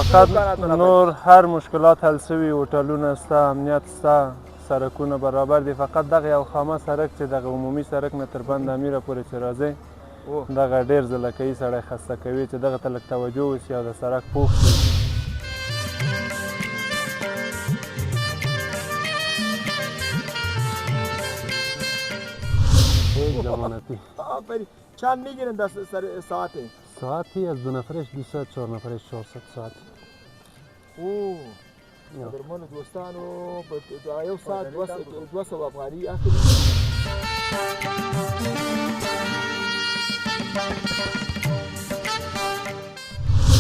فقط نور هر مشکلات حل شوي، هوټلونه شته، امنیت شته، سړکونه برابر دي. فقط دغه یو خامه سړک چې دغه عمومي سړک نه تر بند امیره پورې چې راځئ دغه ډېر ځله کوي سړی خسته کوي چې دغه ته لږ توجه وشي او د سړک پوخ شي. ضمانتی چند میگیرن در ساعتی؟ ساعتی از 2 نفرش 200 4 نفرش 400 ساعت. اوه قدرمن دوستانو په یو ساعت 200 افغاني اخلي.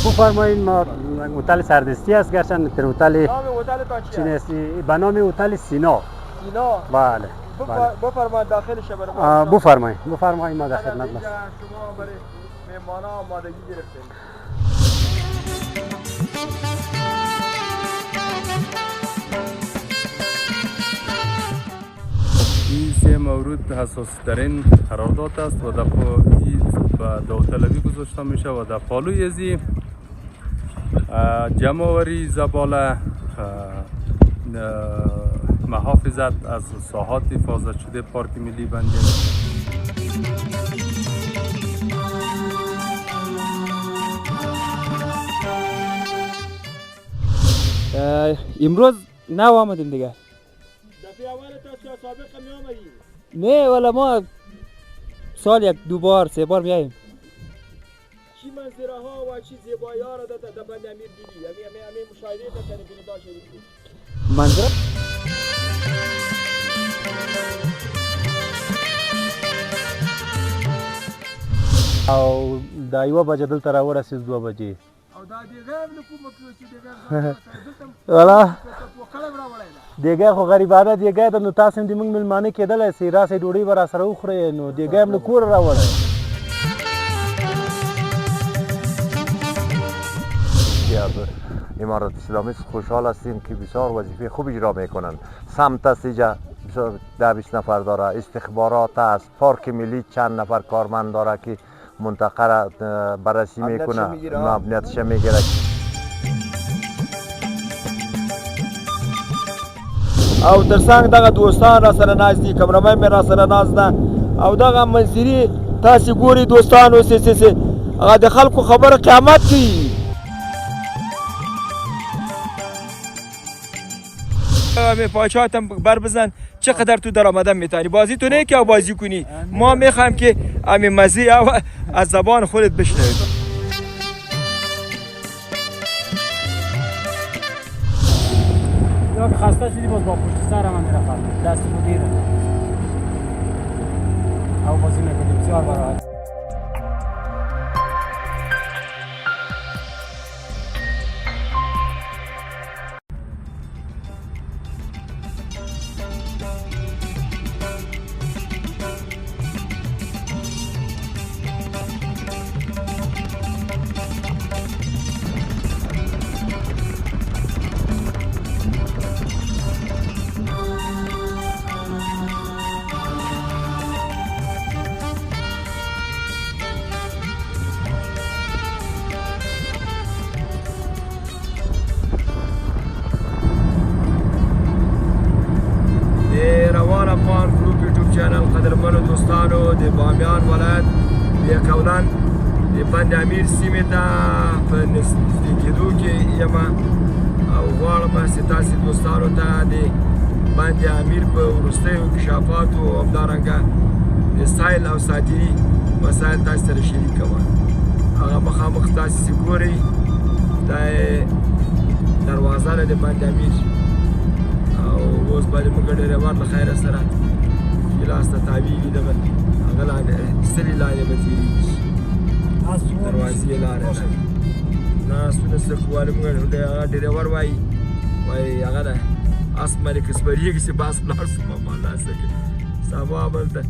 بفرمایید ما هتل سردستی است گرچند در هتل نام هتل چی است؟ به نام هتل سینا. سینا؟ بله. بفرمایید داخل شبر ما. بفرمایید ما در خدمت هستیم. شما برای مهمانا آمادگی گرفتید. این سه مورد حساس ترین قرارداد است و در داوطلبی گذاشته میشه و در پالوی ازی جمع‌آوری زباله، محافظت از ساحات حفاظت شده پارک ملی بند امروز نه آمدیم دیگه. دفعه اول تا سابق می آمدید؟ نه والا ما سال 1 2 بار 3 بار میاییم. چی منظره ها و چی زیبایی ها را در بند امیر دیدی؟ همین مشاهده در تلویزیون شدید؟ منظره او دا یوه بجه دلته راورسېد 2 بجې. او دا دیګه هم نه کومه چې دیګه والا قلم راوړی ده. دیګی خو غریبانه دیګی ده، نو تاسو هم د موږ مېلمانه کېدلی سئ، راسئ ډوډۍ به راسره وخورئ، نو دیګی هم له کوره راوړی. از امارات اسلامی خوشحال هستیم که بسیار وظیفه خوب اجرا میکنند. سمت است اینجا بسیار 10-20 نفر داره، استخبارات است، پارک ملی چند نفر کارمند داره که منطقه را بررسی میکنه، امنیتش میگیره. او ترڅنګ دغه دوستان را سره ناست دي، کمرمن مې را سره ناست ده او دغه منظرې تاسې ګورئ دوستانو چې هغه د خلکو خبره قیامت کوي. می پاچاتم بر بزن چقدر تو درآمدم میتونی بازی تو نه که بازی کنی. ما میخوایم که همین مزه از زبان خودت بشنوید. یا خسته شدی باز با پشت سر من میرفت دست مدیره او بازی میکنیم بسیار براحت. قدرمنو دوستانو د بامیان ولایت د کولان د بند امیر سیمې ته په نږدې کېدو کې یم او غواړم چې تاسې دوستانو ته د بند امیر په وروستیو انکشافاتو او همدارنګه د سایل او ساتیري مسایل تاسې سره شریک کړم. هغه مخامخ تاسې چې ګورئ دا دروازه ده د بند امیر او اوس باندې موږ ډریور له خیره سره ګیلاس ته تاویږي دغه هغه لاندې سترې لارې به تېرېږي دروازې لارې ده ناستونه څه وایي موږ هغه ډریور وایي هغه ده اس باندې که سپرېږي چې باس ولاړ شو ماما څه کوي سبا هلته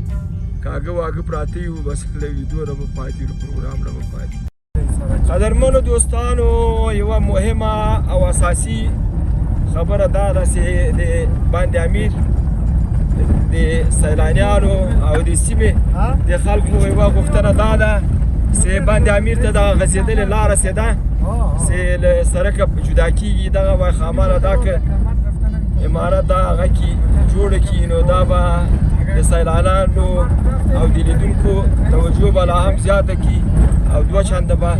کاږه واږه پراته یو بس له ویډیو نه به پاتې یو پروګرام نه به پاتې. قدرمنو دوستانو یوه مهمه او اساسي خبره دا ده چې د بند امیر د سیلانیانو او د سیمې د خلکو یوه غوښتنه دا ده سي بند امیر ته دغه غځېدلې لاره سیده سي له سړکه جدا کېږي دغه وای خامانه دا که عمارت دا هغه کې جوړه کړي نو دا به د سیلانیانو او د لیدونکو توجه به لا هم زیاته کړي او دوه چنده به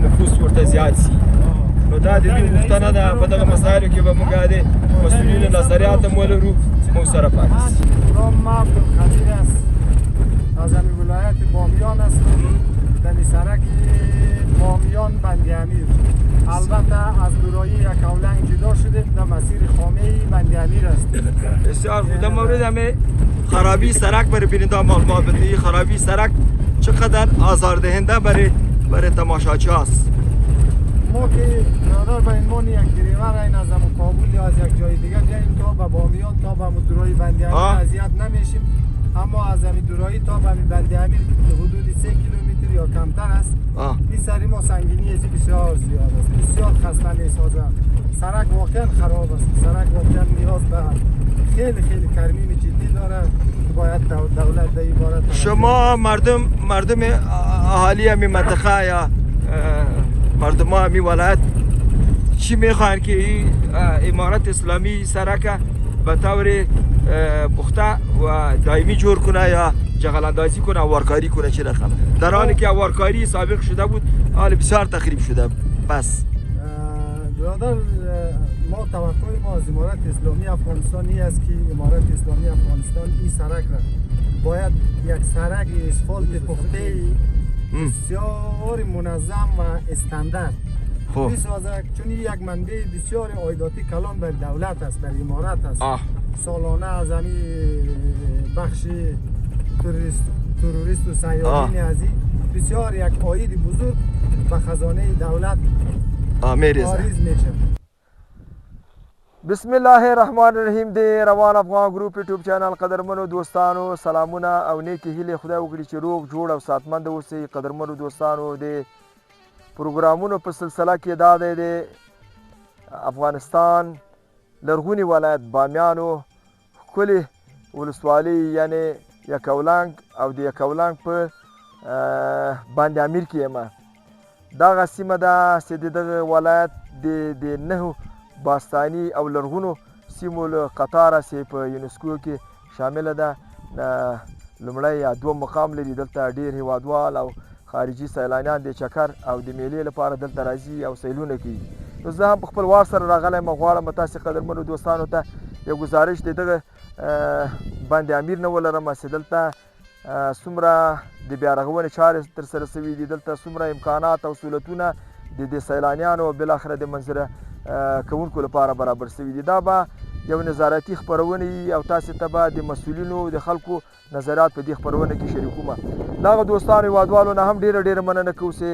نفوس ورته زیات شي نو دا د دوی غوښتنه ده په دغه مسایلو کې به موږ د مسؤلینو نظریات هم ولرو موږ سره پاتې شي. نام عبدالقدیر است از همین ولایت بامیان هستم در سرک بامیان بند امیر البته از دورایی یک اولنگ جدا شدیم در مسیر خامه بند امیر هستیم. بسیار خوب. در مورد همه خرابی سرک برای بیننده معلومات بدهید. خرابی سرک چقدر آزاردهنده برای تماشاچی است؟ ما که برادر به عنوان یک دریور این از همون کابل یا از یک جای دیگه بیاییم تا به بامیان تا به دورایی بند امیر اذیت نمیشیم، اما از همین دورایی تا به بند امیر حدود 3 کیلومتر یا کمتر است. این سری ما سنگینی ازی بسیار زیاد است، بسیار خسته میسازه. سرک واقعا خراب است، سرک واقعا نیاز به خیلی ترمیم جدی داره که باید دولت در این باره. شما مردم اهالی همین منطقه یا مردم همین ولایت چی میخواین که این امارت اسلامی سرک به طور پخته و دائمی جور کنه یا جغل کنه و وارکاری کنه؟ چه رقم؟ در حالی که وارکاری سابق شده بود حال بسیار تخریب شده. بس برادر ما توقع ما از امارت اسلامی افغانستان این است که امارت اسلامی افغانستان این سرک را باید یک سرک اسفالت پخته بسیار منظم و استاندارد بسازد، چون یک منبع بسیار عایداتی کلان بر دولت است، بر امارت است. سالانه از همین بخش توریست و سیاحین از این بسیار یک عاید بزرگ به خزانه دولت واریز میشه. بسم الله الرحمن الرحیم. د روان افغان ګروپ یوټیوب چینل قدرمنو دوستانو سلامونه او نیکی هیلې خدای وکړي چې روغ جوړ او ساتمند اوسئ. قدرمنو دوستانو د پروګرامونو په سلسله کې دا دی د افغانستان لرغوني ولایت بامیانو ښکلې ولسوالۍ یعنې یکاولنګ او د یکاولنګ په بند امیر کې یم. دغه سیمه ده چې د دغه ولایت د 9 باستاني او لرغونو سیمو له قطاره چې په یونسکو کې شامله ده. لومړی یا دوم مقام لري. دلته ډېر هیوادوال او خارجي سیلانیان د چکر او د میلې لپاره دلته راځي او سیلونه کوي. نو زه هم په خپل وار سره راغلی یم. غواړم تاسې قدرمنو دوستانو ته یو ګزارش د دغه بند امیر نه ولرم چې دلته څومره د بیارغونې چارې ترسره شوي دي، دلته څومره امکانات او سهولتونه د سیلانیانو او بالاخره د منظره کوونکو لپاره برابر شوي دي. دا به یو نظارتي خپرونه او تاسې ته به د مسؤلینو د خلکو نظریات په دې خپرونه کې شریکوم. دغه دوستانو هیوادوالو نه هم ډېره مننه کوو چې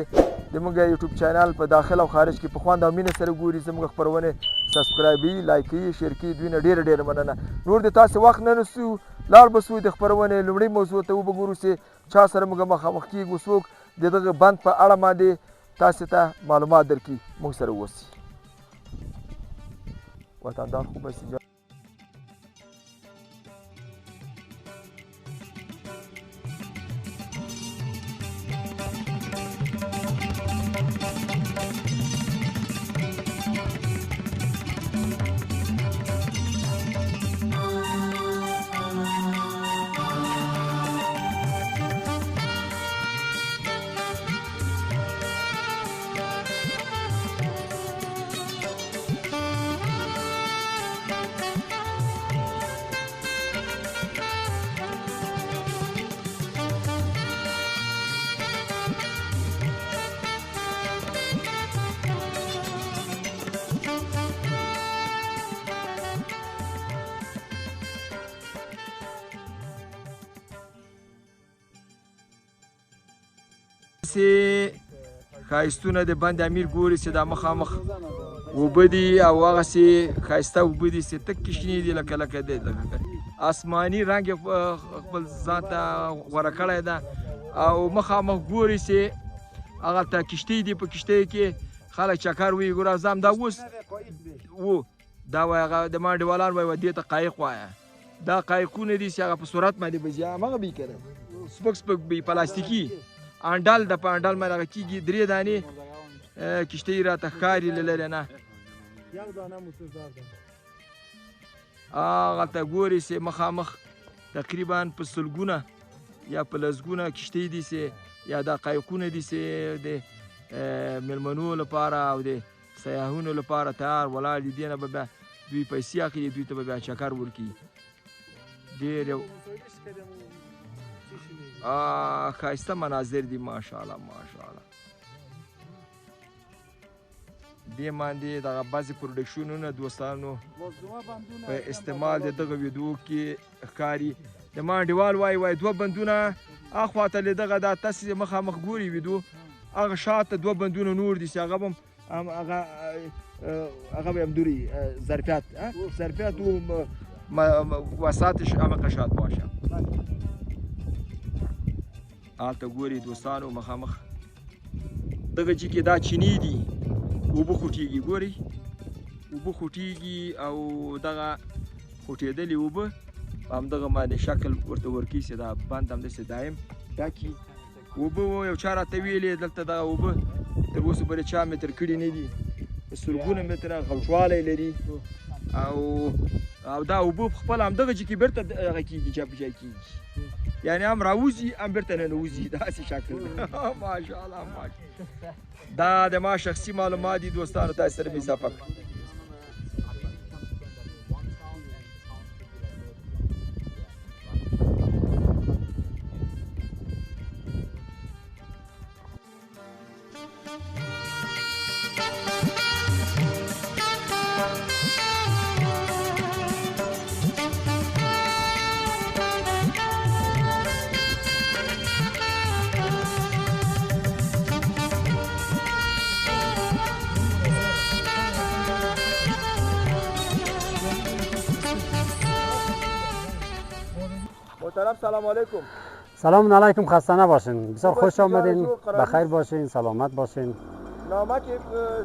زموږ یوټیوب چینل په داخل او خارج کې په خوند او مینه سره ګوري، زموږ خپرونې سبسکرایبوي، لایکوي، شیر کوي. دوی نه ډېره مننه. نور د تاسې وخت نه نیسو، لاړ به سو د خپرونې لومړۍ موضوع ته وبګورو چې چا سره موږ مخامخ کېږو، څوک د دغه بند په اړه باندې تاسې ته معلومات درکړي. موږ سره اوسئ. وطندار خوب است اینجا. ښایستونه د بند امیر ګوري چې دا مخامخ اوبه دي او هغسې ښایسته اوبه دي چې تک شنې دي لکه د آسماني رنګ یې خپل ځان ته غوره کړی ده او مخامخ ګوري چې هغلته کشتۍ دي. په کشتۍ کې خلک چکر وایي. ګوره زه همدا اوس دا وایي هغه د ما انډیوالان وایي دې ته قایق وایه. دا قایقونه دي چې هغه په سرعت باندې به ځي. همغه به یې که نه سپک به یې پلاستیکي انډل د په انډل باندې هغه کېږي 3 دانې کشتۍ راته ښکاري له لرې نه یک دانه موتوردار ده هغلته ګورې سې مخامخ تقریبا په سلګونه یا په لسګونه کشتۍ دي سې یا دا قایقونه دي سې د مېلمنو لپاره او د سیاحونو لپاره تیار ولاړ دي دې نه به بیا دوی پیسې اخلي دوی ته به بیا چکر ورکوي ډېر یو ښایسته مناظر دي ماشاءالله ماشاءالله دې باندې دغه بعضې پروډکشنونه دوستانو په استعمال د دغه ویډیو کې ښکاري د ما انډیوال وایي 2 بندونه اخواته له دغه دا تاسې مخامخ ګوري ویډیو هغه شاته 2 بندونه نور دي چې هغه به همدوری ظرفیت و وسطش عمق شاد باشه هلته ګوري دوستانو مخامخ دغه چې کې دا چینی دي اوبه خوټېږي ګورئ اوبه خوټېږي او دغه خوټېدلې اوبه په همدغه باندې شکل ورته ورکوي چې دا بند همداسې دایم ډکي اوبه یو چا راته ویلې دلته دغه اوبه تر اوسه پورې چا متر کړي نه دي سلګونه متره غوښوالی لري او دا اوبه خپل همدغه چې کې بېرته هغه کېږي جابجا کېږي یعنی هم راوځي هم بېرته ننوځي داسې شکل ماشاءالله ماشاءالله دا د ما شخصي معلومات دي دوستانو تاسو سره مې اضافه کړه محترم سلام علیکم. سلام علیکم، خسته نباشین. بسیار خوش آمدین، بخیر باشین، سلامت باشین. نامه که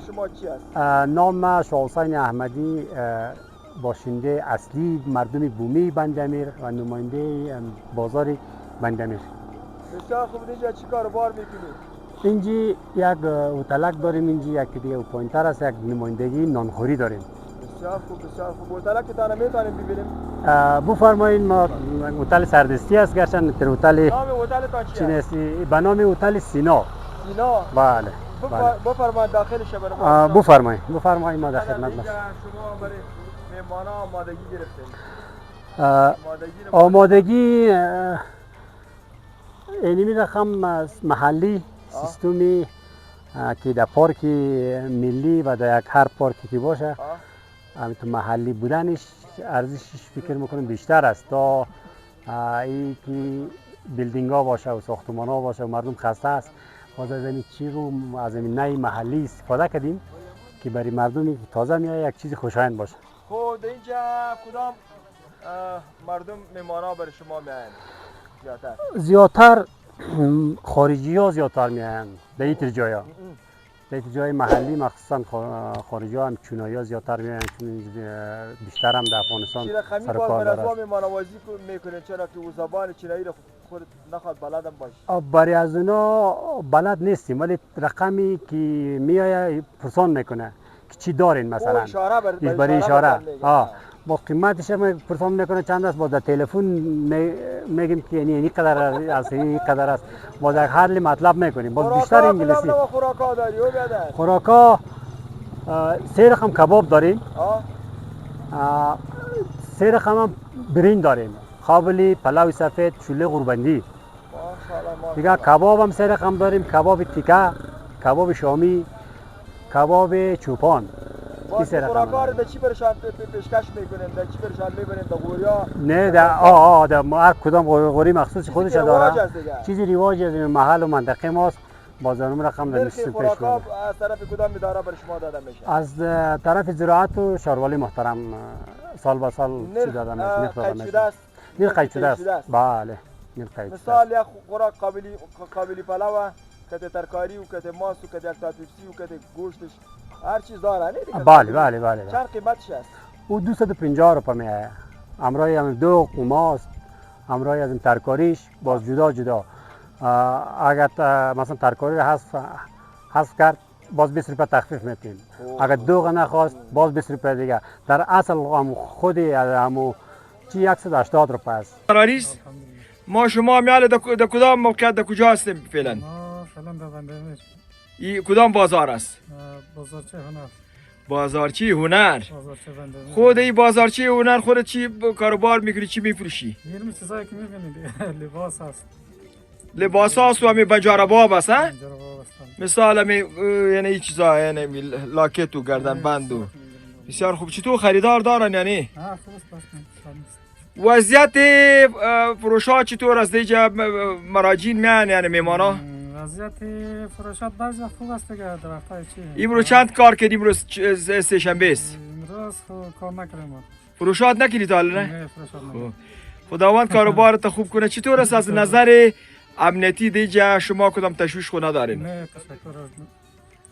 شما چی است؟ نام شاه حسین احمدی، باشنده اصلی مردم بومی بندامیر و نماینده بازار بندامیر. بسیار خوب. اینجا چی کاروبار میکنید؟ اینجا یک هتلک داریم، اینجا یک دیگه پایینتر است، یک نمایندگی نانخوری داریم. بسیار خوب بسیار خوب. هتلک تان میتونیم ببینیم؟ بفرمایید. ما هتل سردستی است، گرچه در هتل نام هتلتان چی است؟ به نام هتل سینا. سینا؟ بله. بفرمایید داخلش برای ما. بفرمایید ما در خدمت هستیم. شما برای مهمانا آمادگی گرفتید؟ آمادگی اینمی رقم محلی سیستمی که در پارک ملی و در یک هر پارکی که باشه تو محلی بودنش ارزشش فکر میکنم بیشتر است تا ای که بیلدینگ ها باشه و ساختمان ها باشه و مردم خسته است. باز از این چی رو از این نای محلی استفاده کردیم که برای مردمی که تازه میاد یک چیز خوشایند باشه. خب در اینجا کدام مردم مهمانا برای شما میایند زیادتر خارجی ها زیادتر میایند در این جایا. در جای محلی مخصوصا خارجی ها هم چونایی ها زیادتر میایند، چون بیشتر هم در افغانستان سر کار دارند. باز مهمانوازی میکنید چرا که او زبان چینایی رو خود نخواد بلدم باشه؟ برای از اونا بلد نیستیم، ولی رقمی که میایه پرسان میکنه که چی دارین مثلا برای اشاره با قیمتش هم پرسان میکنه چند است، با در تلفن میگیم که یعنی قدر است این قدر است، با در حل مطلب میکنیم. باز بیشتر انگلیسی. خوراکا داری او بیادر؟ خوراکا 3 رقم کباب داریم، 3 رقم هم برنج داریم، خابلی، پلاو سفید، شله قربندی. دیگه کباب هم 3 رقم داریم، کباب تیکه، کباب شامی، کباب چوپان. خوراکا رو در چی برشان پیشکش میکنیم؟ در چی برشان میبریم؟ در غوریا؟ نه در هر کدام غوری مخصوص خودش داره. چیزی رواج از محل و منطقه ماست. بازارم رقم در نشست پیش خوراکا از طرف کدام اداره برای شما داده میشه؟ از طرف زراعت و شهروالی محترم سال به سال چی داده میشه؟ نرخ داده میشه. نرخ قید شده است. بله. نرخ قید شده. مثال یک خوراک قابلی پلاو، کته ترکاری و کته ماست و کته اکتاتوسی و کته گوشتش هر چیز داره نه دیگه؟ بله. چند قیمتش است؟ او 250 روپیه میایه. همراه هم 2 قماست، همراه از ترکاریش باز جدا. اگر مثلا ترکاری را حذف کرد باز 20 روپیه تخفیف میتیم. اگر دوغ نخواست باز 20 روپیه دیگه. در اصل هم خودی همو چی 180 روپیه است. قراریست ما شما میال در کدام موقعیت در کجا هستیم فعلا؟ ما فعلا در بندامیر. این کدام بازار است؟ بازارچه هنر. بازارچی هنر. بازارچه بندامیر. خود این بازارچی هنر خودت چی کاروبار میکنی، چی میفروشی؟ میرم چیزایی که میبینید لباس هست. لباس هاست و همین بنجارباب است ها؟ جرابا هستن. مثال همین یعنی این چیزا یعنی لاکت و گردن بند و بسیار خوب. چطور خریدار دارن یعنی؟ خوب است. وضعیت فروشات چطور است دیگه؟ مراجعین میان یعنی میمانا؟ وضعیت فروشات بعضی خوب است دیگه. در وقتای چی؟ امروز چند کار کردی؟ امروز سه شنبه است. امروز کار نکردیم. فروشات نکردی تا حالا نه؟ نه فروشات نکردیم. خداوند کاروبارت خوب کنه. چطور است از نظر امنیتی دیگه شما کدام تشویش خو ندارین؟ نه تشکر.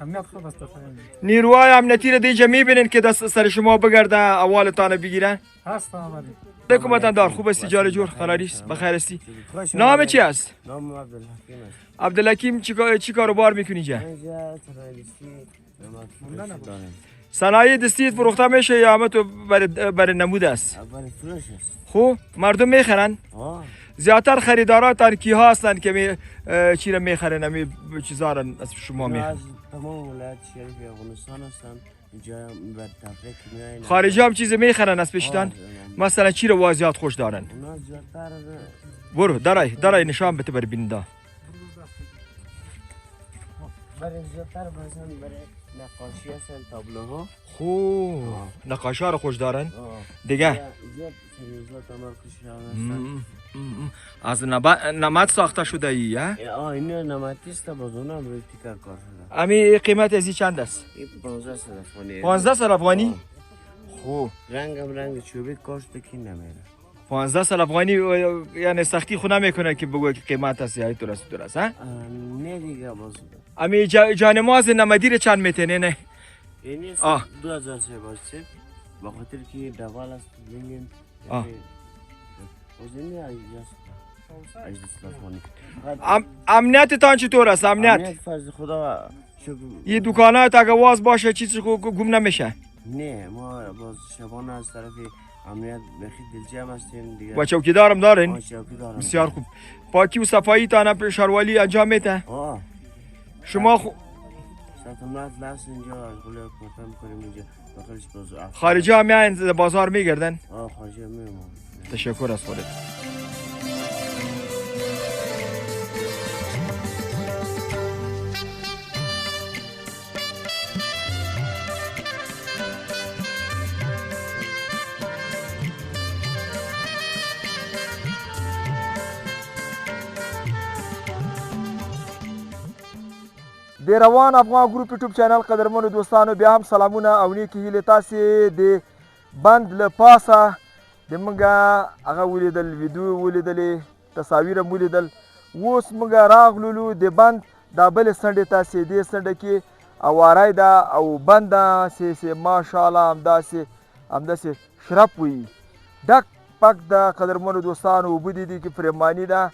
امنیت خوب است. نیروهای امنیتی رو دیگه میبینین که دست سر شما بگرده اولتان بگیرن؟ هست آمدی. علیکم وطندار، خوب استی جار جور؟ قراریست؟ بخیر استی؟ نام چی است؟ نام عبدالحکیم است. عبدالحکیم چی کاروبار میکنی جا؟ اینجا تنایدستی نمک دارم. صنایع دستیت فروخته میشه یا همه تو برای نمود است؟ برای فروش است. خوب مردم میخرن؟ زیادتر خریداراتان کیها هستند که چی را میخرن همی چیزا را از شما میخرن؟ از تمام ولایت شریف افغانستان هستند. اینجا بر تفریح میاین. خارجی هم چیز میخرن از پیشتان؟ مثلا چی را واضحات خوش دارن؟ اونا زیادتر برو درای نشان بده بر بیننده. برای زیادتر مثلا برای نقاشی هستن، تابلوها. خوب نقاشی ها را خوش دارن؟ دیگه؟ زیاد سریزات تمرکز هستن. از نمد ساخته شده ای ها؟ اینو نمدی است باز اونا روی تیکر کار شده. امی قیمت ازی چند است؟ این 15 افغانی. 15 افغانی؟ خوب رنگ چوبی کاشت کی نمیره. 15 افغانی یعنی سختی خود نمیکنه که بگوی که قیمت است یا درست ها؟ نه دیگه باز. امی جانماز نمدی رو چند میتونه نه؟ اینی 2000 سه باشه. با خاطر که دوال است ببینین. امنیت تان چطور است؟ امنیت فرض خدا شکر. یه دکانات اگه واز باشه چیزی گم نمیشه؟ نه ما باز شبانه از طرف امنیت بخی دلجمع هستیم دیگه. با چوکیدارم دارین؟ چوکیدارم. بسیار خوب. پاکی و صفایی تان شاروالی انجام میده؟ شما سلطنت لحظه اینجا از گله کمتر میکنیم اینجا داخلش باز. خارجی ها میاین بازار میگردن؟ خارجی ها میایم. تشکر از خودت. د روان افغان ګروپ یوټیوب چینل قدرمنو دوستانو بیا هم سلامونه او نیکې هیلې تاسې د بند له پاسه د موږ هغه ولیدل ویډیو ولیدلې تصاویر هم ولیدل اوس موږ راغللو د بند دا بلې څنډې ته چې دې څنډه کې اوارۍ ده او بند ده چې ماشاءالله همداسې شرپ وي ډک پک د قدرمنو دوستانو اوبه دي کې پرېماني ده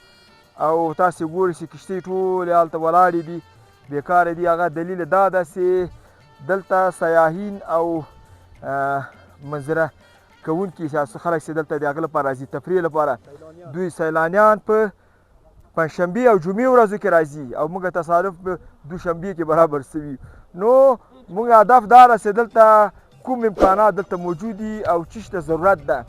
او تاسې ګورئ چې کښتۍ ټولې هلته ولاړې دي بیکاره دي. هغه دلیل دا ده چې دلته سیاحین او منظره کوونکي چې خلک چې دلته د هغه لپاره راځي تفریح لپاره دوی سیلانیان په پنجشنبې او جمعې ورځو کې راځي او موږ تصادف په دوشنبې کې برابر سوي. نو موږ هدف دا ده چې دلته کوم امکانات دلته موجود دي او څه شته ضرورت ده.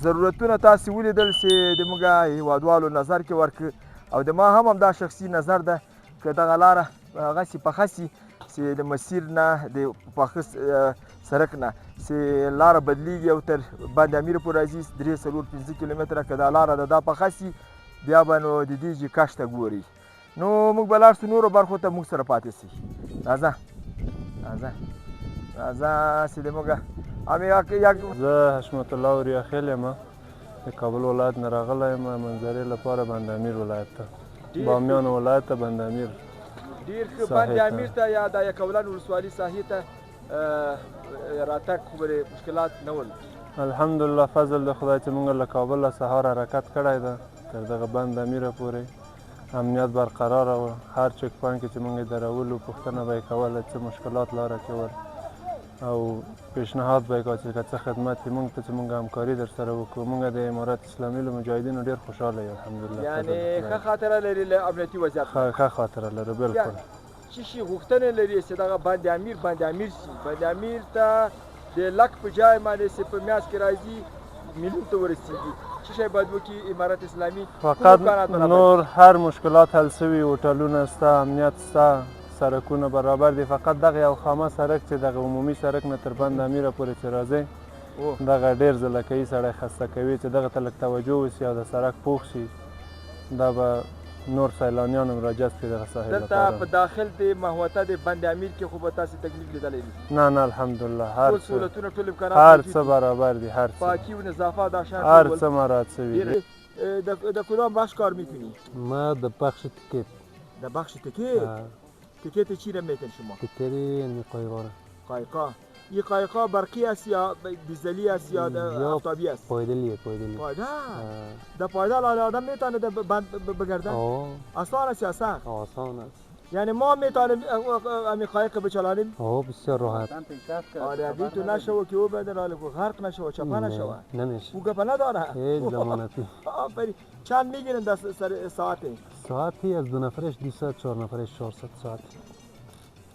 ضرورتونه تاسې ولیدل چې د موږ هیوادوالو نظر کې ورکړه او د ما هم همدا شخصي نظر ده که دغه لاره هغسې پخه سي چې د مسیر نه د پاخه سړک نه چې لاره بدلیږي او تر بند امیر پورې راځي 3-4-5 کیلومتره که دا لاره ده دا پخه سي بیا به نو د دې چې کښت ته ګوري. نو موږ به لاړ شو نورو برخو ته موږ سره پاتې سي. راځه چې د موږ زه حشمت الله اوریاخیل یم د کابل ولایت نه راغلی یم منظرې لپاره بند امیر ولایت ته بامیان ولایت ته بند امیر ډېر ښه بند امیر ته یا د یکولن ولسوالي ساحې ته راتګ خو به مشکلات نه ول. الحمدلله فضل د خدای چې موږ له کابل سهار حرکت کړی ده تر دغه بند امیره پورې امنیت برقرار و هر چک پوینت که موږ درولو پوښتنه به یې کوله څه مشکلات لاره کې ول او پیشنهاد به یې کوه چې که څه خدمت یې موږ ته چې موږ همکاري در سره وکړو موږ د امارت اسلامي له مجاهدینو ډېر خوشحاله یو الحمدلله یعنی ښه خاطره لري له امنیتي وضعیت ښه خاطره لرو بالکل څه شي غوښتنې لري چې دغه بند امیر شي بند امیر ته د لک په جای باندې چې په میاشت کې راځي میلیون ته ورسېږي څه شی باید وکړي امارت اسلامي فقط نور هر مشکلات حل سوي هوټلونه شته امنیت شته سرکونه برابر دي فقط دغه یو خامه سرک چې دغه عمومي سرک نه تر بند امیره پورې چې راځي دغه ډېر ځله کوي سړی خسته کوي چې دغه ته لږ توجه وشي او د سرک پوخ شي دا به نور سیلانیان هم راجذب کړي دغه ساحل لپاره دلته په داخل د محوطه د بند امیر کې خو به تاسې تکلیف لیدلی دي نه الحمدلله هر ټول سهولتونه ټول امکانات هر څه برابر دي هر څه پاکی و نظافت دا شان هر څه مراعات شوي دي در کدام بخش کار میکنی؟ ما د بخش تیکت در بخش تیکت؟ تیکت چی را میکن شما؟ تیکت این قایقا را قایقا این قایقا برقی است یا دیزلی است یا آفتابی است؟ پایدلیه پایدل؟ در پایدل آدم میتونه در بند بگردن؟ آسان است یا سخت؟ آسان است یعنی ما میتونیم همین قایق بچلانیم؟ بسیار راحت آره تو نشوه که او بدن حالا غرق نشوه چپه نشوه نمیشه او گپه نداره هیچ ضمانتی آفرین چند میگیرن در ساعتی؟ ساعتی از 2 نفرش 200 4 نفرش 400 ساعت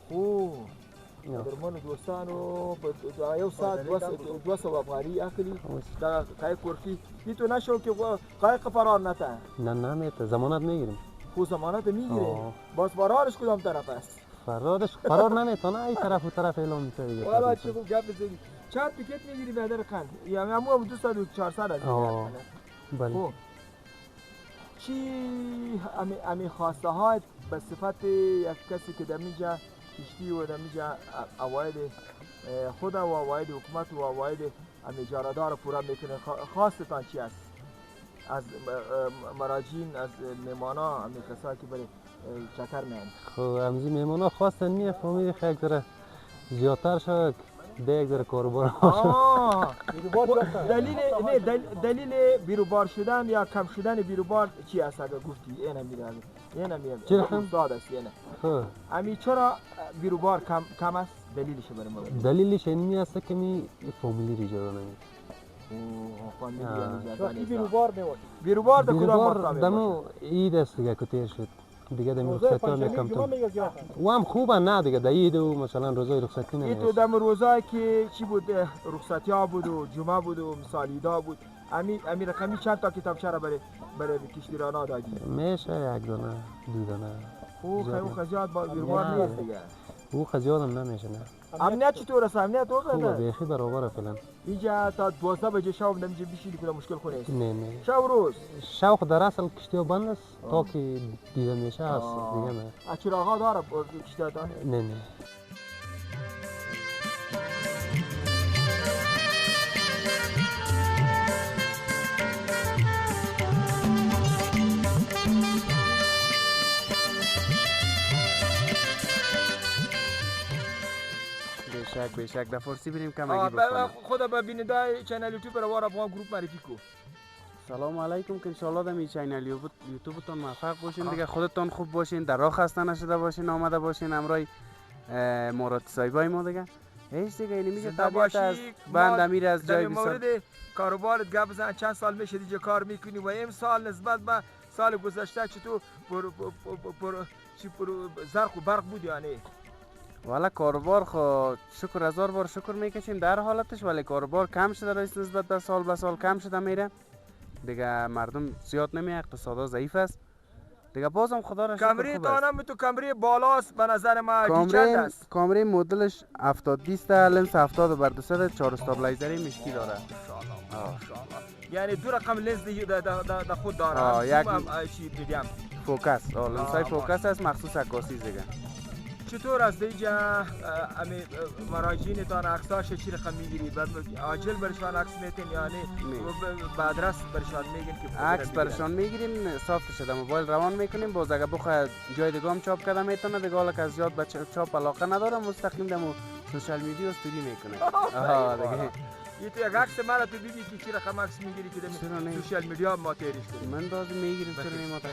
اوه درمان دوستانو یو ساعت 200 افغانی اخلی در قایق ورکی این تو نشو که قایق فرار نته نه نمیته ضمانت میگیریم خود ضمانت میگیره باز فرارش کدام طرف است فرار نمیتونه این طرف و طرف اعلام میشه دیگه والا چه خوب گپ بزنی چند تیکت میگیری بدر قند یعنی همون 200 و 400 است بله چی امی خواسته های به صفت یک کسی که در اینجا کشتی و در اینجا اواید خود و اواید حکومت و اواید اجاره‌دار پورا میکنه خواستتان چی است از مراجعین از مهمانا امی کسایی که برای چکر میان خب امزی مهمانا خواستن میه فهمیدی خیلی ذره زیادتر شد یک ذره کاروبار دلیل بیروبار شدن یا کم شدن بیروبار چی است اگر گفتی اینه میره چرا کم؟ استاد است اینه امی چرا بیروبار کم است دلیلش برای ما دلیلش اینمی است که می فامیلی رو اجازه نمید بیروبار در کدام وقت دمو عید است دیگه که تیر شد دیگه دمی رخصتی ها نکم تو و هم خوبه نه دیگه در عید و مثلا روزای رخصتی نمیست تو دم روزایی که چی بود رخصتی ها بود و جمعه بود و مثال ایدا بود امی رقمی چند تا کتابچه را برای کشتیرانا دادی؟ میشه یک دانه دو دانه او خزیاد با بیروبار نیست دیگه او خزیاد هم نمیشه نه امنیت چطور است؟ امنیت خوبه بیخی برابره فعلا اینجا تا 12 بجه شب نمیشه بشینی کلا مشکل خونه است نه شب روز شب خود در اصل کشتی ها بند است تا که دیده میشه هست دیگه نه چراغا داره کشتی ها نه بیشک در فارسی بریم کمکی بکنم خود به بیننده چینل یوتیوب روار افغان گروپ معرفی کو سلام علیکم که انشالله در این چینل یوتیوبتون موفق باشین دیگه خودتون خوب باشین در راه خسته نشده باشین آمده باشین امرای مراد صاحبای ما دیگه هیچ دیگه اینی میشه طبیعت از بند امیر از جای بسیار در مورد کاروبارت گپ بزن چند سال میشه دیگه کار میکنی و این سال نسبت به سال گذشته چطور پر زرق و برق بود یا نه والا کاروبار خو شکر هزار بار شکر میکشیم در حالتش ولی کاروبار کم شده رئیس نسبت به سال به سال کم شده میره دیگه مردم زیاد نمیه اقتصادا ضعیف است دیگه بازم خدا را شکر خوب است کمری دانم تو کمری بالاست به نظر ما چند است کامری مدلش 70 لنس 70 بر 200 4 استابلایزری مشکی داره یعنی دو رقم لنز در خود داره یک چی میگم فوکس لنس های فوکس است مخصوص عکاسی دیگه چطور است اینجا مراجعین تان عکساش چی رقم میگیری عاجل برشان عکس میتین یعنی بعدرس برشان میگین که عکس برشان میگیریم صاف شده موبایل روان میکنیم باز اگه بخواد جای دیگه هم چاپ کرده میتونه دیگه حالا که از زیاد به چاپ علاقه نداره مستقیم دمو سوشال میدیا استوری میکنه دیگه یه تو یک عکس مرا تو ببین که چی رقم عکس میگیری که در سوشال میدیا ما تیرش کنیم من دازم میگیریم چرا نمی‌ماتم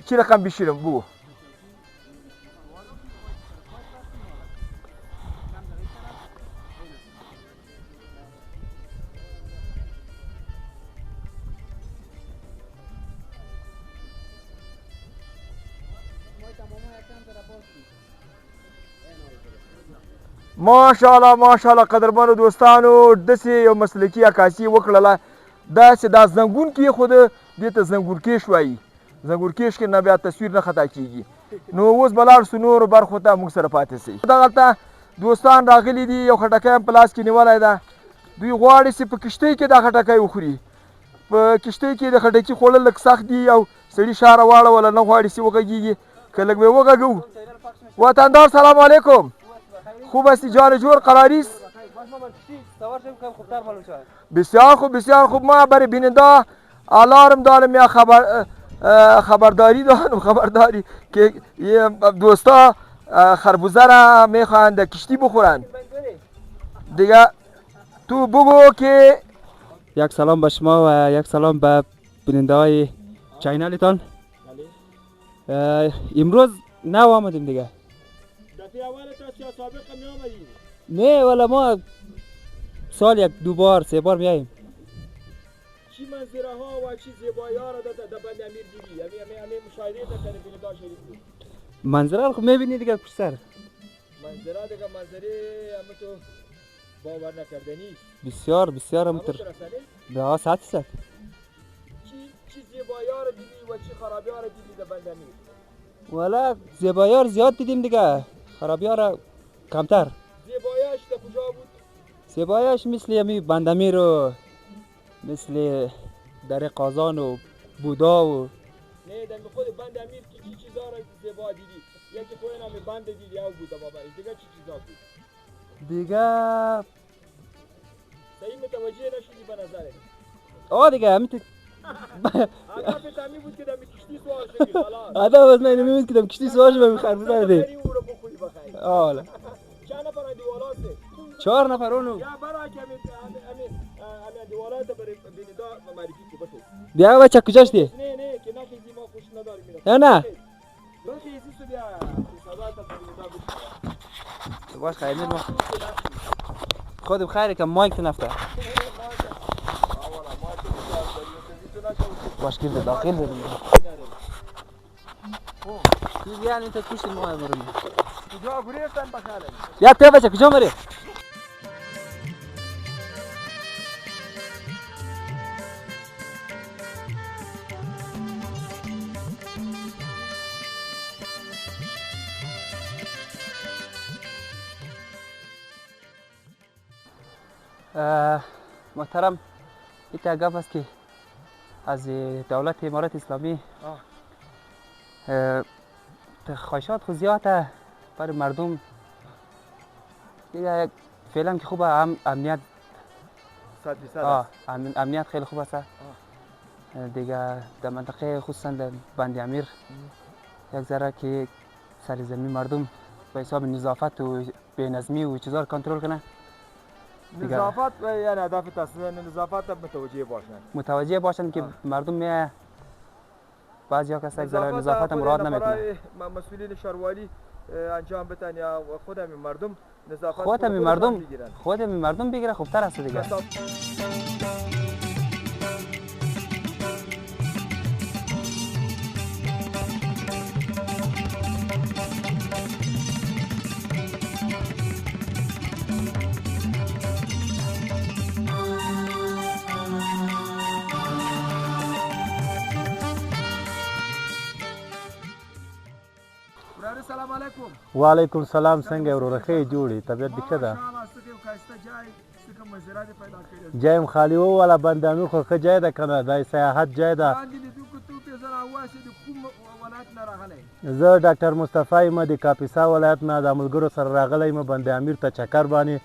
چی رقم بیشیرم بگو. ماشاءالله ماشاءالله قدرمنو دوستانو داسې یو مسلکي عکاسي وکړله. داسې دا زنګون کې خو دې ته زنګورکیش وایي. زنګورکیش کې نه بیا تصویر نه خطا کېږي. نو اوس به لاړ شو نورو برخو ته موږ سره پاتې سئ. دغلته دوستان راغلي دي یو خټکی هم په لاس کې نیولی ده. دوی غواړي چې په کښتۍ کې دا خټکی وخوري. په کښتۍ کې د خټکي خوړل لږ سخت دي او سړي شاره واړوله نه غواړي چې وغږېږي. که لږ به وغږوو. وطندار سلام علیکم. خوب هستی جان جور قراری است؟ بسیار خوب بسیار خوب. ما برای بیننده آلارم دارم یا خبرداری دارم خبرداری که دوستا خربوزه را میخواهند در کشتی بخورند دیگه. تو بگو که یک سلام به شما و یک سلام به بیننده های چینلتان. امروز نو آمدیم دیگه. نه والا ما سال یک دو بار سه بار میاییم. چی منظره ها و چی زیبایی ها را در بند امیر دیدی؟ همه مشاهده در بیننده شریف. منظره رو خب میبینی دیگه پشت سر. منظره دیگه منظره همه تو باور نکردنی. بسیار بسیار همونطور. به 100%. چی زیبایی ها را دیدی و چی خرابی ها را دیدی در بند امیر؟ والا زیبایی ها زیاد دیدیم دیگه. خرابی ها را کمتر. زیباییش در کجا بود؟ زیباییش مثل یمی بندامیر و مثل در قازان و بودا و نه در خود بند امیر که چی چیزا را زیبا دیدی؟ یکی خود نام بند دیدی یا بودا بابا دیگه چی چیزا بود؟ دیگه صحیح متوجه نشدی به نظرت؟ دیگه همین هدفت همین بود که در کشتی سوار شدی خلاص. هدف از من اینه بود که در کشتی سوار شدم خربوزه بدیم. او رو بخوری بخیر. حالا چند نفر دیوالات؟ 4 نفر اونو. یا برای که همین دیوالات برای بیننده معرفی کو بتو. بیا بچه کجاشتی؟ نه که نخیزی ما خوش نداریم میرم. یا نه؟ نخیزی تو بیا صدا تا بیننده بشه. باش خیر ما خود بخیره که مایک تو نفته. باش گرد داخل بریم. چیز یعنی تو کشتی ما بریم. کجا گریختن بخاله؟ یا تو بچه کجا میری؟ محترم این گپ است که از دولت امارات اسلامی خواهشات خود زیاده برای مردم. دیگه فعلا که خوبه امنیت 100% امنیت خیلی خوب است. دیگه در منطقه خصوصا در بند امیر یک ذره که سرزمین مردم به حساب نظافت و بینظمی و چیزا رو کنترل کنه. نظافت و یعنی هدف تصمیم نظافت متوجه باشند که مردم میه بعضی ها کسی یک ذره نظافت مراد نمیکنه. مسئولین شهروالی انجام بدن یا خود همین مردم نظافت خود همین مردم بگیره خوبتر است دیگه. سلام علیکم. و علیکم سلام. څنګه ورور ښه جوړی طبیعت دې ښه ده؟ جایم خالی و والا بند امیر خو ښه ځای ده کنه دا سیاحت ځای ده. زه ډاکټر مصطفی یم د کاپیسا ولایت نه د ملګرو سره راغلی یم بند امیر ته چکر باندې.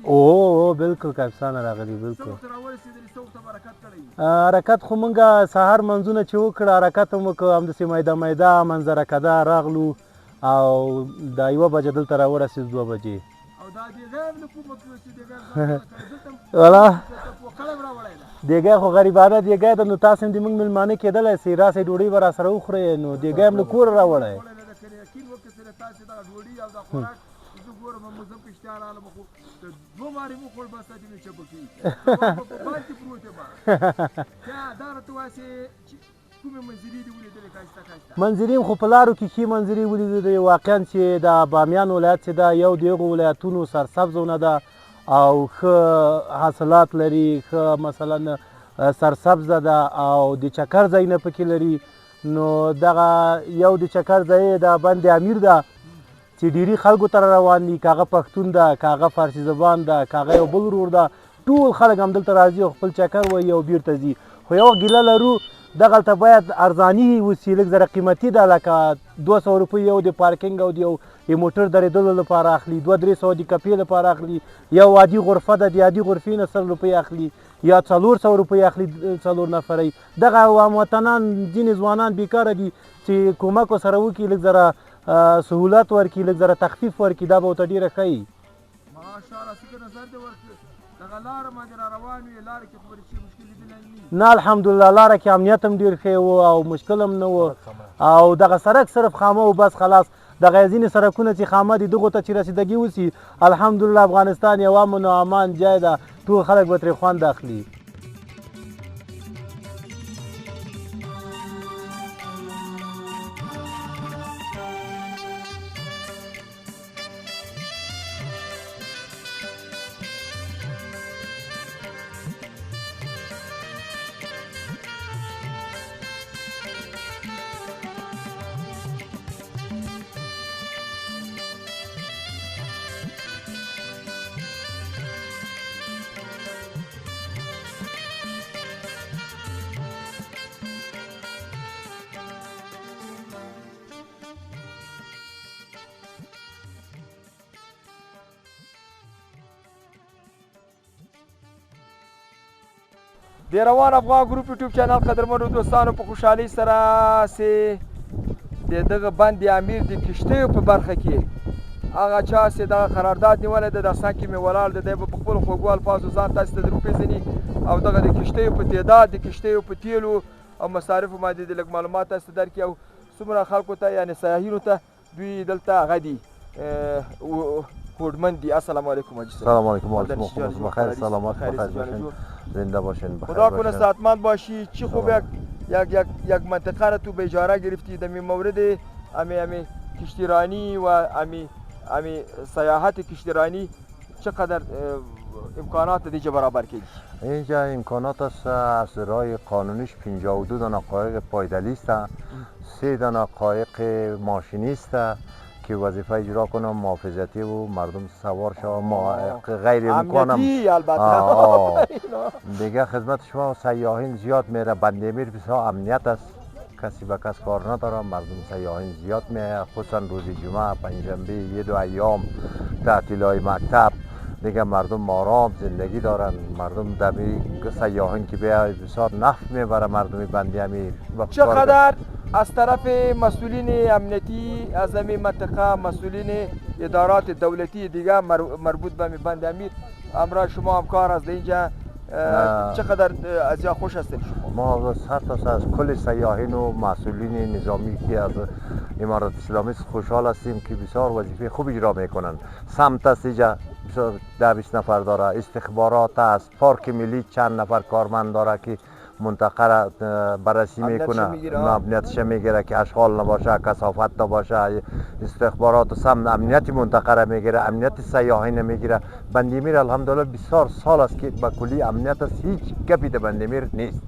او بالکل کاپیسا نه راغلی بالکل. حرکت خو مونږه سهار منځونه چې وکړه حرکت هم وکړو همداسې میده منظره کده راغلو او دا 1 بجه دلته راورسېدو 2 بجې. والا دیگه خو غریبانه دیگه ده، نو تاسو هم د موږ مېلمانه کېدلی سئ، راسئ ډوډۍ به راسره وخورئ، نو دیګی هم له کوره راوړئ. یقین وکړه چې تاسې دغه ډوډۍ او دا خوراک زه ګورم زه په اشتها رالم خو د دوه مارې مو خوړ بس داسې مې چپه کوي په باندې پروت یم بیا دا راته وایه چې کومې منظرې دې ولیدلې ښایسته ښایسته؟ منظرې خو په لارو کې ښې منظرې ولیدلې، واقعا چې د بامیان ولایت چې ده یو د هغو ولایتونو سرسبزونه ده او ښه حاصلات لري، ښه مثلا سرسبزه ده او د چکر ځایونه پکې لري. نو دغه یو د چکر ځای د بند امیر ده چې ډیری خلکو ته روان دي، که هغه پښتون ده، که هغه فارسي زبان ده، که هغه یو بل ورور ده، ټول خلک همدلته راځي او خپل چکر وهي او بیرته ځي. خو یوه ګیله لرو دغلته باید ارزاني اوسي، لږ زره قیمتي ده، لکه 200 روپۍ یو د پارکینګ او د یو موټر درېدلو لپاره اخلي، 200-300 د کپې لپاره اخلي، یو عادي غرفه ده د عادي غرفې نه 100 روپۍ اخلي، یا 400 روپۍ اخلي 4 نفرۍ. دغه هموطنان ځینې ځوانان بیکاره دي چې کومک ورسره وکړي، لږ زره سهولت ورکړي، لږ زره تخفیف ورکړي، دا به ورته ډېره ښه وي. ماشاءالله څه نظر دې ورکړ دغه لاره باندې را روان وې، لاره کې خبرې چې مشکل لیدلی نه الحمدلله لاره کې امنیت هم ډېر ښه و او مشکل هم نه و، او دغه سړک صرف خامه و بس خلاص. دغه ځینې سړکونه چې خامه دي دغو ته چې رسیدګي وسي، الحمدلله افغانستان یو امن او امان ځای ده، ټول خلک به ترې خوند اخلي. د روان افغان ګروپ یوټیوب چینل قدرمنو دوستانو په خوشحالۍ سره چې د دغه بند امیر د کشتیو په برخه کې هغه چا چې دغه قرارداد نیولی ده، داستان کې مې ولاړ ده، دی به په خپلو خوږو الفاظو ځان تاسې ته در وپېژني او دغه د کشتیو په تعداد، د کشتیو په تیلو او مصارفو باندې د لږ معلومات تاسې ته درکړي او څومره خلکو ته یعنې سیاحینو ته دوی دلته هغه دي هوډمند دي. السلام علیکم حاجی صاحب. سلام علیکم حاجی بخیر، سلامت بخیر باشین، زنده باشین، بخیر خدا کنه باشین. سعادتمند باشی. چی خوب یک منطقه را تو به اجاره گرفتی در مورد امی کشتیرانی و امی سیاحت کشتیرانی چقدر امکانات دیگه برابر کردی؟ اینجا امکانات است از راه قانونیش 52 دانه قایق پایدلی است، 3 دانه قایق ماشینی است که وظیفه اجرا کنم محافظتی و مردم سوار شوم، غیر امکانم دیگه خدمت شما. سیاحین زیاد میره، بند امیر بسیار امنیت است، کسی به کس کار نداره، مردم سیاحین زیاد میره، خصوصا روز جمعه، پنجشنبه، 1-2 ایام تعطیلای مکتب دیگه مردم آرام زندگی دارن. مردم دمی سیاحین که بیاید بسیار نفع میبره مردم بند امیر. چقدر از طرف مسئولین امنیتی از این منطقه، مسئولین ادارات دولتی دیگه مربوط به بند امیر امرا شما همکار از اینجا چقدر از یا خوش هستید شما؟ ما از کل سیاحین و مسئولین نظامی که از امارات اسلامی خوشحال هستیم که بسیار وظیفه خوب اجرا میکنن. سمت است اینجا بسیار 10-20 نفر داره، استخبارات است، پارک ملی چند نفر کارمند داره که منطقه را بررسی میکنه، امنیتش میگیره که اشغال نباشه، کثافت نباشه، استخبارات و سم امنیت منطقه را میگیره، امنیت سیاحین میگیره. بند امیر الحمدلله بسیار سال است که به کلی امنیت است، هیچ گپی در بند امیر نیست.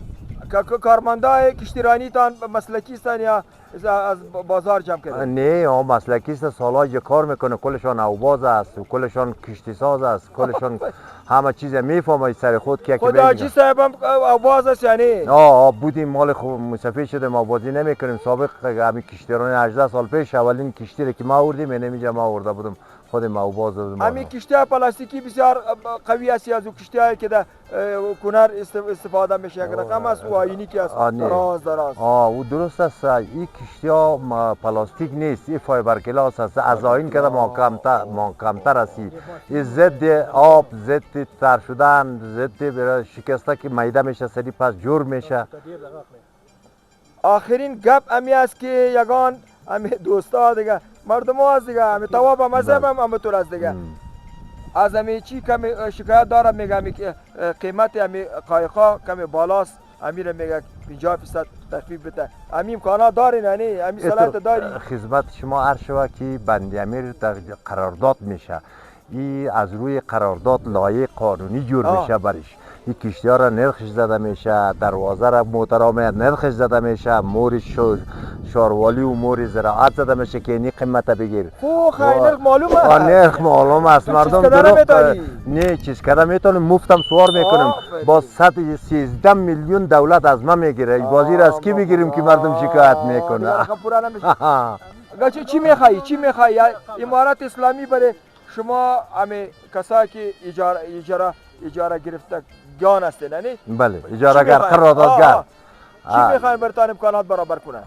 کارمندای کشتیرانی تان مسلکی هستن یا از بازار جمع کردن؟ نه مسلکی است، سالها کار میکنه، کلشان اوباز است و کلشان کشتی ساز است، کلشان همه چیز میفهمه سر خود که خدا حاجی صاحب هم اوباز است یعنی؟ بودیم مال خوب مصفی شدیم، آبازی نمیکنیم. سابق همین کشتیرانی 18 سال پیش اولین کشتی که ما آوردیم اینجا ما آورده بودم، خود ما و باز همین کشتی پلاستیکی بسیار قوی است از اون کشتی‌هایی که در کنر استفاده میشه، یک رقم است و آینی که است دراز. او درست است. این کشتی ها پلاستیک نیست، این فایبر گلاس است. از آین که محکم‌تر است. این ضد آب، ضد تر شدن، ضد شکسته که میده میشه سری پس جور میشه. آخرین گپ امی است که یگان امی دوستا دیگه مردم ها است دیگه، امی تواب مذهب هم همطور است دیگه. از امی چی کمی شکایت دارم، میگه امی قیمت امی قایقا کمی بالاست، امی را میگه 50% تخفیف بده. امی امکانات دارین یعنی امی صلاحیت داری؟ خدمت شما عرض شود که بند امیر در قرارداد میشه. این از روی قرارداد لایحه قانونی جور میشه برش. این کشتی ها را نرخش زده میشه، دروازه را محترمه نرخش زده میشه، مور شاروالی و مور زراعت زده میشه که این قیمت بگیر. نرخ معلوم است. نرخ معلوم است. مردم نه چیز کده میتونیم مفتم سوار میکنیم. با 113 میلیون دولت از ما میگیره. بازی را از کی بگیریم که مردم شکایت میکنه؟ چی میخوایی؟ امارت اسلامی بره شما همه کسایی که اجاره گرفته گیان هستین یعنی؟ بله، اجارهگر، قراردادگر. چی میخواین برتان امکانات برابر کنه؟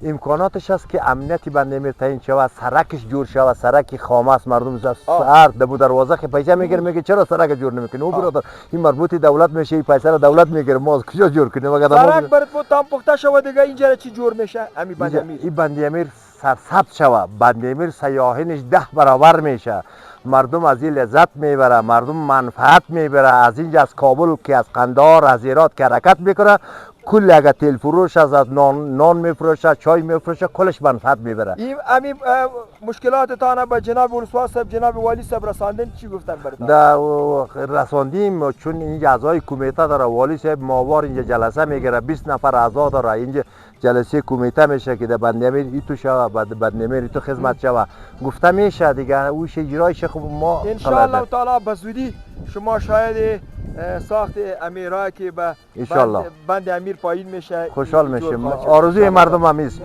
امکاناتش است که امنیتی بند امیر تعیین شود، سرکش جور شود، سرک خامه است. مردم سر دبو دروازه که پیسه میگیره، میگه چرا سرک جور نمیکنی؟ او برادر این مربوط دولت میشه، این پیسه را دولت میگیره، ما از کجا جور کنیم؟ سرک برات پخته شود دیگه، اینجا چی جور میشه؟ همین بند امیر. این بند امیر سرثبت شود، بند امیر سیاحینش 10 برابر میشه. مردم از این لذت میبره، مردم منفعت میبره. از اینجا از کابل که از قندهار از هرات که حرکت میکنه، کل اگه تیل فروش از نان میفروشه، چای میفروشه، کلش منفعت میبره. این مشکلات تانه به جناب ولسواس صاحب، جناب والی صاحب رساندین، چی گفتن براتون؟ رساندیم، چون اینجا اعضای کمیته داره. والی صاحب ماوار اینجا جلسه میگیره، 20 نفر اعضا داره. اینجا جلسه کمیته میشه که در بند امیر ایتو شوه، بند امیر ایتو خدمت شوه، گفته میشه دیگه. اوش اجرایش خب ما ان شاء الله تعالی بزودی شما شاید ساخت امیرایی که به بند امیر پایین میشه خوشحال میشیم. آرزوی مردم هم است.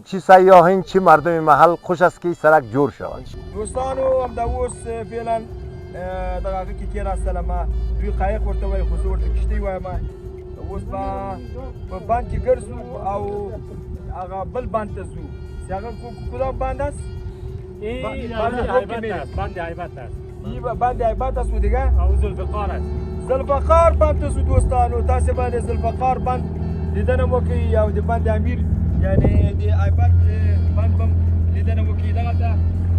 چه سیاحین چه مردم محل خوش است که سرک جور شود. دوستانو هم دوست فعلا دقیقه که کیر است ما دوی قایق ورته وای حضور ته کشتی وای ما اوس په بند کې ګرځو او هغه بل بند ته ځو. هغه کدام بند است؟ بند عیبت است. بند عیبت است و دیگه؟ او ذوالفقار است. ذوالفقار بند ته ځو دوستانو. تاسو باندې ذوالفقار بند لیدنه وکړئ او د بند امیر یعنی د عیبت بند بم لیدنه وکړئ. دغه ته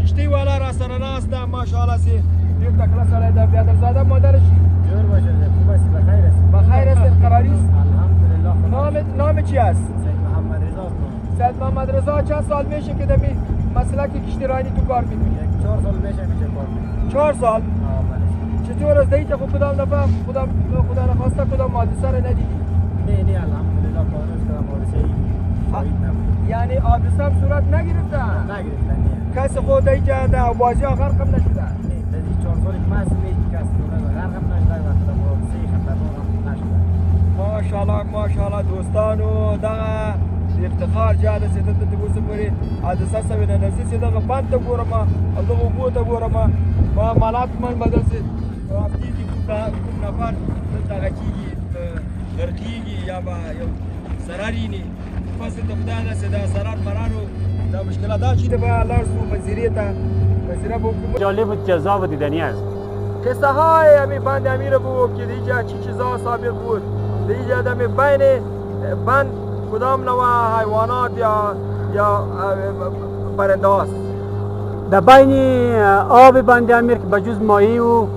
کشتی والا را سره ناست ده ماشاءالله سي ډېر تکړه سړی ده. بیادرزاده مادر شي جور باشه خوب است، بخیر است. بخیر است، قراری است الحمدلله. نام چی است؟ سید محمد رضا است. سید محمد رضا چند سال میشه که دمی مسلک کشتی رانی تو کار میکنی؟ 4 سال میشه کار میکنم. 4 سال؟ چطور است دیگه؟ خب کدام دفعه خدا نخواسته کدام حادثه را ندیدی؟ نه الحمدلله کارش کردم، حادثه شهید نبود. یعنی حادثه هم صورت نگرفته؟ نگرفته. کسی خود دیگه در بازی غرق هم نشده؟ نه در 4 سال که من کسی غرق هم نشده و حادثه خطرناک هم نشده. ماشاءالله دوستانو دغه افتخار جاده چې دلته د اوسه پورې حادثه سوې نه نزي چې دغه بند ته ګورم او دغه اوبو ته ګورم په مالات من به داسې وافتېږي کوم نفر دلته هغه کېږي غرقېږي یا به یو ضرر ویني. فصل د خدای داسې د ضرر مرارو دا مشکله دا چې به لاړ شو وزیرې ته وزیره به حکومت جالب و جذاب و دیدنی است. قصه های همی بند امیر بود که دیگه چی چیزا سابق بود. دیگه دمی بین بند کدام نوع حیوانات یا پرنده است؟ در بین آب بند امیر که بجز ماهی و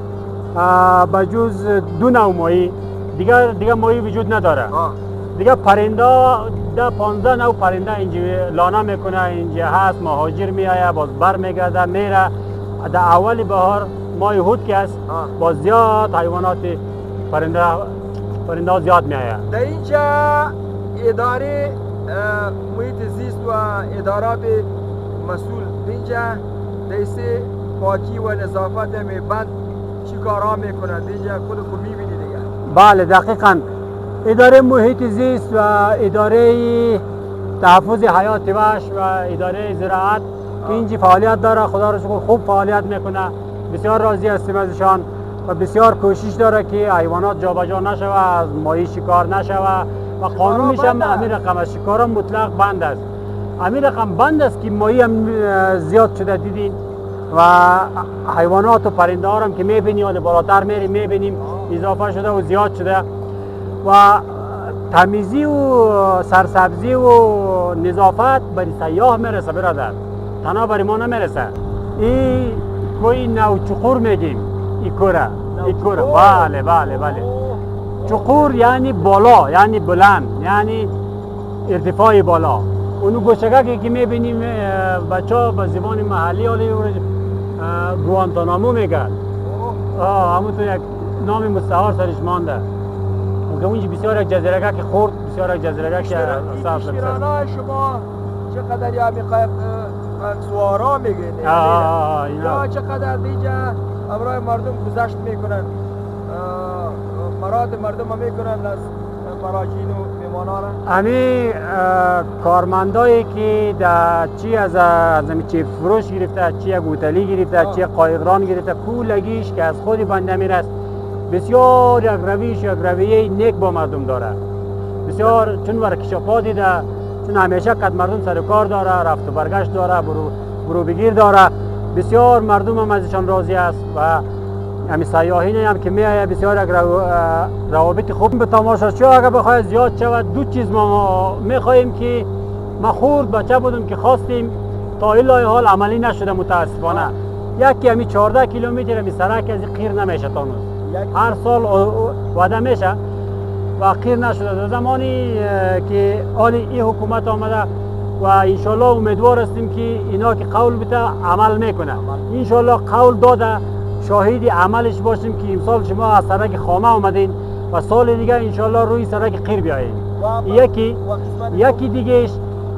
بجز 2 نوع ماهی دیگه ماهی وجود نداره. دیگه پرنده ده 15 نوع پرنده اینجا لانه میکنه، اینجا هست، مهاجر میآید، باز بر میگرده میره. در اول بهار ماه هود که است باز زیاد حیوانات پرنده زیاد میآید. در اینجا اداره محیط زیست و ادارات مسئول اینجا دیسه پاکی و نظافت می بند چی کارا میکنند اینجا خود کو میبینی دیگه؟ بله دقیقاً اداره محیط زیست و اداره تحفظ حیات وحش و اداره زراعت که اینجا فعالیت داره. خدا را شکر خوب فعالیت میکنه، بسیار راضی هستیم ازشان و بسیار کوشش داره که حیوانات جابجا نشوه، از ماهی شکار نشوه و قانونش هم همین رقم است. شکار مطلق بند است، همین رقم بند است که ماهی هم زیاد شده دیدین و حیوانات و پرنده ها هم که میبینیم و بالاتر میریم میبینیم اضافه شده و زیاد شده و تمیزی و سرسبزی و نظافت برای سیاح میرسه برادر، تنها برای ما نمیرسه. این کوی نو چقور میگیم، این کوره بله بله بله. چقور یعنی بالا، یعنی بلند، یعنی ارتفاع بالا. اونو گوشگکی که میبینیم بچه ها به زبان محلی حالی گوانتانامو میگن، همونطور یک نام مستعار سرش مانده که اونجا بسیار یک جزیرگک خورد، بسیار یک جزیرگک بیشترانه شما چقدر یا میخواید سوارا میگین یا چقدر دیجا امرای مردم گذشت میکنن، مراد مردم هم میکنن از مراجعین و میمانان؟ همین کارمندایی که چی از چی فروش گرفته، چی از هتلی گرفته، چی قایقران گرفته، کولگیش که از خود بند امیر است، بسیار یک رویش یک رویه نیک با مردم داره. بسیار چون ورکشاپا دیده، چون همیشه قد مردم سر کار داره، رفت و برگشت داره، برو بگیر داره، بسیار مردم هم ازشان راضی است و همین سیاحین هم که میایه بسیار یک روابط خوب. به تماشاچی اگر بخواید زیاد شود دو چیز ما میخواهیم که ما خورد بچه بودم که خواستیم تا الان حال عملی نشده متاسفانه. یکی همین 14 کیلومتر همین سرک از قیر نمیشه تا هر سال وعده میشه و قیر نشده. در زمانی که حال این حکومت آمده و انشالله امیدوار هستیم که اینا که قول بده عمل میکنه، انشالله قول داده شاهدی عملش باشیم که امسال شما از سرک خامه آمدین و سال دیگه انشالله روی سرک قیر بیایید. یکی دیگهش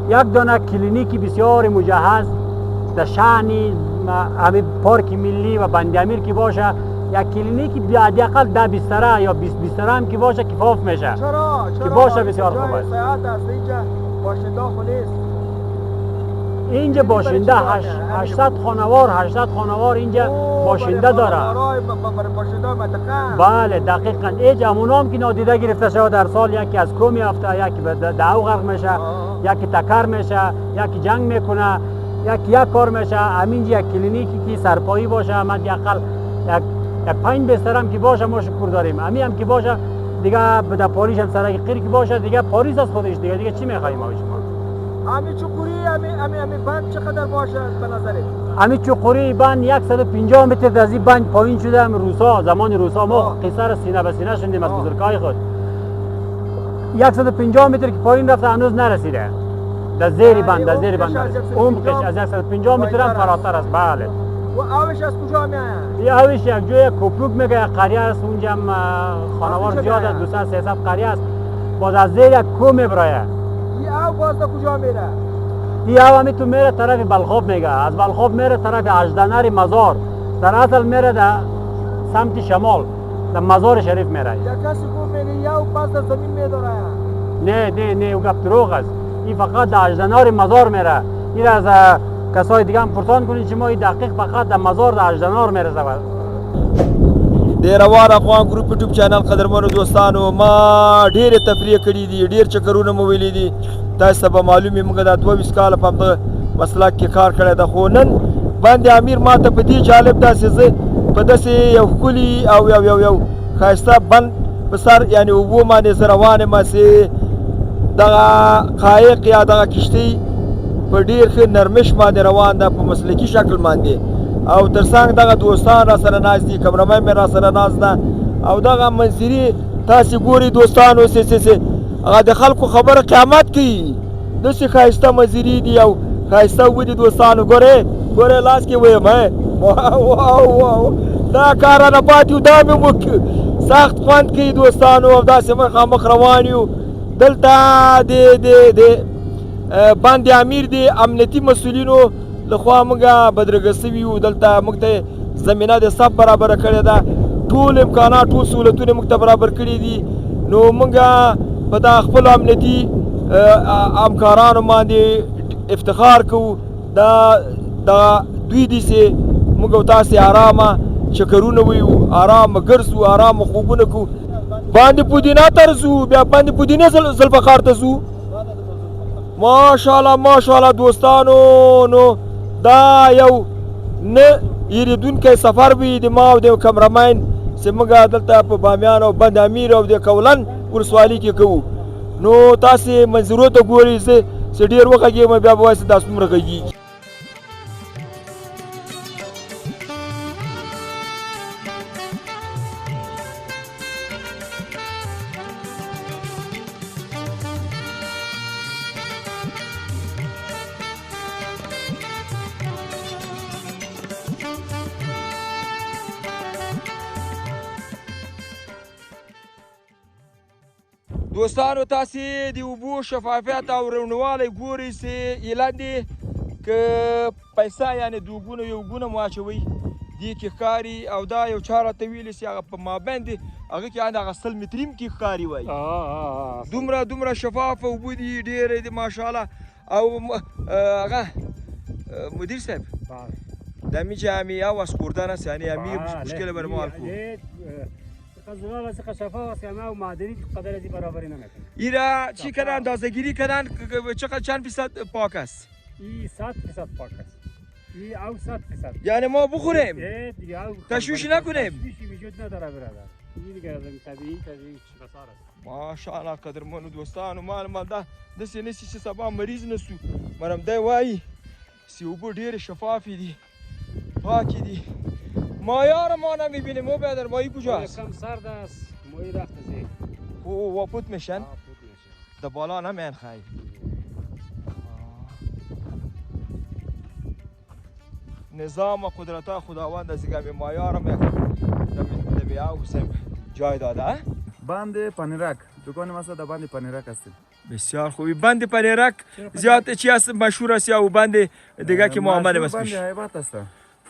یک دانه کلینیکی بسیار مجهز در شأن همین پارک ملی و بند امیر که باشه، یک کلینیکی حداقل 10 بستره یا 20 بستره هم که باشه کفاف میشه. چرا که باشه بسیار خوب است. سیاحت است اینجا باشنده خونیست. اینجا باشنده 800 خانوار اینجا باشنده داره. بله دقیقاً. اینجا همونام که نادیده گرفته شده در سال، یکی از کو میافته، یکی به دعو غرق میشه، یکی تکر میشه، یکی جنگ میکنه، یک کار میشه. همینجا یک کلینیکی که سرپایی باشه، حداقل یک 5 بستر هم که باشه ما شکر داریم. هم که باشه دیگه به پاریس هم سرک قیر که باشه دیگه پاریس از خودش دیگه چی میخوایم ما شما؟ همین چقوری همین بند چقدر باشه به نظرت؟ همین چقوری بند 150 متر از این بند پایین شده. زمان روسا ما قصر سینه به سینه شدیم از بزرگای خود. 150 متر که پایین رفته هنوز نرسیده. در زیر بند عمقش از 150 متر هم فراتر است. بله. و آبش از کجا میاد؟ این آبش یک جای کوپلوک میگه، یک قریه است اونجا هم خانوار زیاد است، 200-300 قریه است. باز از زیر یک کو میبرایه. این آب باز کجا میره؟ این آب همی تو میره طرف بلخاب میگه، از بلخاب میره طرف اژدنر مزار، در اصل میره در سمت شمال در مزار شریف میره. یک کسی کو میگه یا پس در زمین میداره؟ نه او گفت دروغ است. این فقط در اژدنر مزار میره. این از کسای دیگه هم پرسان کنید شما این دقیق فقط در مزار در اژدنار میرسه. د روان افغان ګروپ یوټیوب چینل قدرمنو دوستانو ما ډېرې تفریح کړي دي، ډېر چکرونه مو ویلي دي. تاسو ته به معلوم وي موږ دا 22 کاله په همدغه مسلک کې کار کړی ده، خو نن بند امیر ما ته په دې جالب داسې زه په داسې یو ښکلي او یو ښایسته بند په سر یعنې اوبو باندې زه روان یم. هسې دغه قایق یا دغه کښتۍ په ډېر ښه نرمش باندې روان ده په مسلکي شکل باندې، او ترڅنګ دغه دوستان را سره ناست دي، کمرمن مې را سره ناست ده، او دغه منظرې تاسې ګورئ دوستانو. هغه د خلکو خبره قیامت کوي، داسې ښایسته منظرې دي او ښایسته اوبه دي دوستانو. ګورئ لاس کې ویم دا کار رانه پاتې و، دا مې موږ سخت خوند کوي دوستانو. او داسې مخامخ روان یو. دلته د بند امیر د امنیتي مسؤلینو لخوا موږ بدرګه سوي یو. دلته موږ ته زمینه د سب برابره کړې ده، ټول امکانات ټول سهولتونه موږ ته برابر کړي دي. نو موږ په دا خپلو امنیتي همکارانو باندې افتخار کوو. دا دا دوی دي چې موږ او تاسې آرامه چکرونه ویو، آرامه ګرځو، آرامه خوبونه کوو. باندې پودینه ته رسو، بیا باندې پودینې ذوالفقار ته ځو. ماشاءالله ماشاءالله دوستانو، نو دا یو نه هېرېدونکی سفر وي د ما او د کمرمین چې موږ دلته په بامیان او بند امیر او د کولن ولسوالۍ کې کوو. نو تاسې منظرو ته ګورئ، زه چې ډېر وغږېږم بیا به وایي چې دا څومره غږېږي. دوستانو تاسې د اوبو شفافیت او روڼوالی ګورئ چې لاندې که پیسه یعنې د اوبو نه یو ګونه مو اچوئ دې کې ښکاري، او دا یو چا راته ویلي چې هغه په مابین دې هغه کې هغه 100 متریم کې ښکاري وایي. دومره شفافه اوبه دي، ډېرې دي ماشاءالله. او هغه مدیر صاحب دا می چې همین آواز خوردن است، یعنی همین مشکل بر ما حل کو. قزوال از کشافه و سیامه و معدنی قدر ازی برابری نمیکنه. ایرا چی کردن؟ اندازه‌گیری کردن چقدر چند درصد پاک است؟ ای 100% پاک است. ای او 100%. یعنی ما بخوریم؟ دیگه او تشویش نکنیم؟ تشویشی وجود نداره برادر. این دیگه از طبیعی بسار است. ماشاءالله قدرمنو دوستانو، مال ده داسې نشي چې سبا مریض نسو. مرم دی وایي چې اوبه ډېرې شفافې دي، پاکې دي. مایار ما نمیبینیم، ما بیادر مایی کجاست؟ کم سرد است، مایی رفت زی. و پوت میشن؟ در بالا نمین خیلی. نظام و قدرت خداوند از اینکه مایار هم دمی او حسین جای داده. بند پنیرک، دکان ما در بند پنیرک هستیم. بسیار خوبی. بند پنیرک زیاد چی است مشهور است یا او بند دیگه که محمد بس میشه؟ بند حیبت است.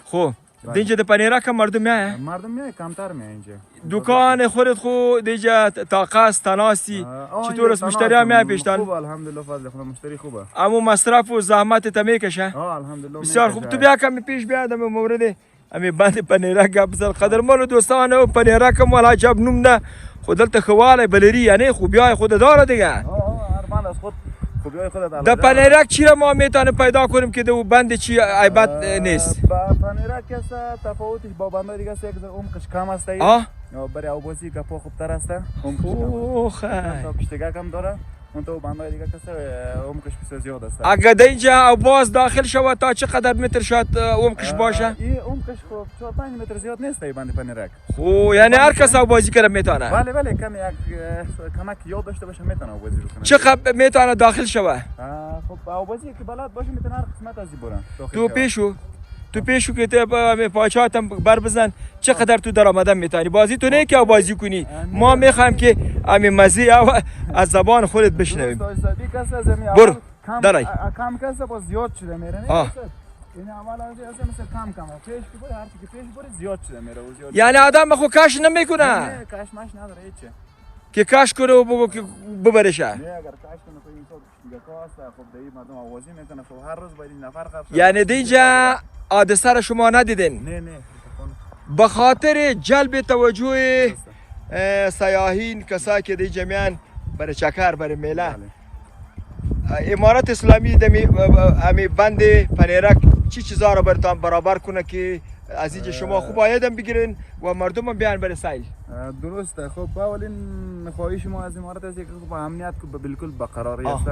خب اینجا در پنیرک هم مردم میایه؟ مردم میایه، کمتر میایه اینجا. دکان خودت خود اینجا طاقه است، تناسی چطور است؟ مشتری هم میایه پیشتان؟ خوب الحمدلله، فضل خدا مشتری خوبه. اما مصرف و زحمت تا میکشه؟ الحمدلله. بسیار خوب. تو بیا کمی پیش بیا در مورد امی بند پنیرک بسیار قدرمنو دوستانو، پنیرک هم ولا جاب نوم نه خودت خواله بلری، یعنی خوبیای خود داره دیگه. ارمان از خود خوبیای خودت در پنیرک چی را ما میتونه پیدا کنیم که دو بند چی عیبت نیست؟ پنیرک است تفاوتش با بندهای دیگه است، یک عمقش کم است. برای آبوزی که پا خوبتر است. اوه پشتگاه کم داره. اون تو بندهای دیگه است عمقش بسیار زیاد است. اگر در اینجا باز داخل شود تا چقدر متر شاید عمقش باشه؟ این عمقش خب 4-5 متر زیاد نیست این بند پنیرک. خب یعنی هر کس بازی کنه میتونه؟ بله کم یک کمک یاد داشته باشه میتونه بازی بکنه. چقدر میتونه داخل شود؟ خب بازی که بلد باشه میتونه هر قسمت از برن. تو پیشو که تو پاچات هم بر بزن چقدر تو درآمدم میتونی بازی تو نه که بازی کنی. ما میخوایم که همین مزه از زبان خودت بشنویم. برو درای کم کسا باز زیاد شده میره نه. این عمل از مثل کم پیش که بره، هر کی پیش بره زیاد شده میره. یعنی آدم خو کاش نمیکنه؟ نه کاش ماش نداره هیچ. که کاش کنه و بگو که ببرشه. نه اگر کاش کنه تو این تو دیگه کاست خب دی مردم آوازی میکنه، خب هر روز باید این نفر خرج. یعنی دیجا حادثه را شما ندیدین؟ نه به خاطر جلب توجه سیاحین کسایی که دیجا میان برای چکر برای میله، امارت اسلامی دمی بند پنیرک چی چیزا را براتون برابر کنه که از اینجا شما خوب آیدم بگیرین و مردم هم بیان برای سیل؟ درسته. خب اولین خواهش ما از امارت است که خب امنیت کو بالکل برقراری است،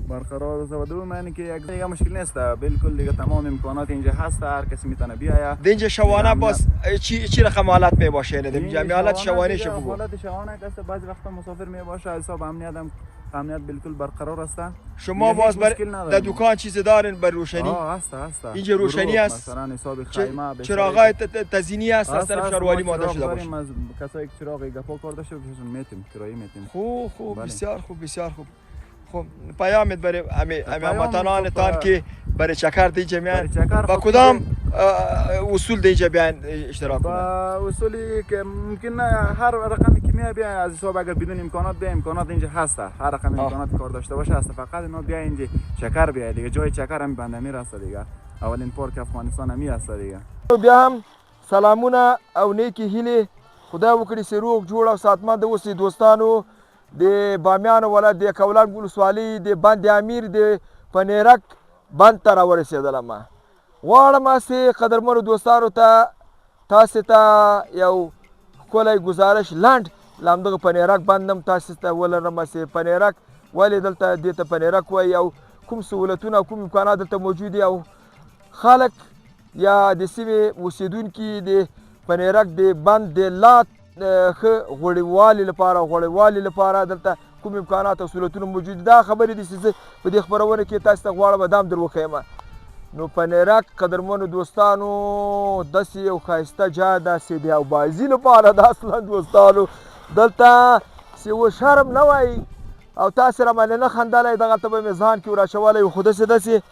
برقرار است و دوم یعنی که یک دیگه مشکل نیست، بالکل دیگه تمام امکانات اینجا هست، هر کسی میتونه بیاید. اینجا شوانه باز چی رقم حالت می باشه؟ اینجا حالت شوانه شه بگو. حالت شوانه است، بعضی وقتا مسافر می باشه، حساب امنیت بالکل برقرار است. شما باز در دکان چیز دارین بر روشنی؟ هست. اینجا روشنی است. مثلا حساب خیمه، چراغای تزیینی است از طرف شهروانی ما داشته باشه. از کسایی که چراغ گپا کار داشته باشن میتیم کرایه میتیم. خوب بسیار خوب. خب پیامت برای همه وطنانتان که برای چکر دیجا میان با اصول اینجا بیان اشتراک با کنن؟ اصولی که ممکن هر رقمی که میای بیا از حساب اگر بدون امکانات بیا امکانات اینجا هست هر رقم امکانات کار داشته باشه هست فقط اینا بیا اینجا چکر بیا دیگه جای چکر هم بندامیر هست دیگه اولین پارک افغانستان هم هست دیگه بیا هم سلامونه او نیکی هیلې خدای وکړي چې روغ جوړ او ساتمند اوسئ دوستانو د بامیان ولایت د کولان ولسوالۍ د بند امیر د پنیرک بند ته راورسېدلم غواړم چې قدرمنو دوستانو ته تاسې ته یو ښکلی ګزارش لنډ له همدغه پنیرک بند هم تاسې ته ولرم چې پنیرک ولې دلته دې ته پنیرک وایي او کوم سهولتونه او کوم امکانات دلته موجود دي او خلک یا د سیمې اوسیدونکي د پنیرک د بند د لا ښه غوړیوالي لپاره دلته کوم امکانات او سهولتونه موجود دي دا خبرې دي چې زه په دې خپرونه کې تاسو ته غواړم دا هم در وښیم نو پنیرک قدرمنو دوستانو داسې یو ښایسته جای ده چې د اوبازي لپاره ده اصلا دوستانو دلته چې و شرم نه وایي او تاسې رامنې نه خندلی دغلته به مې ځان کې وراچولی خو داسې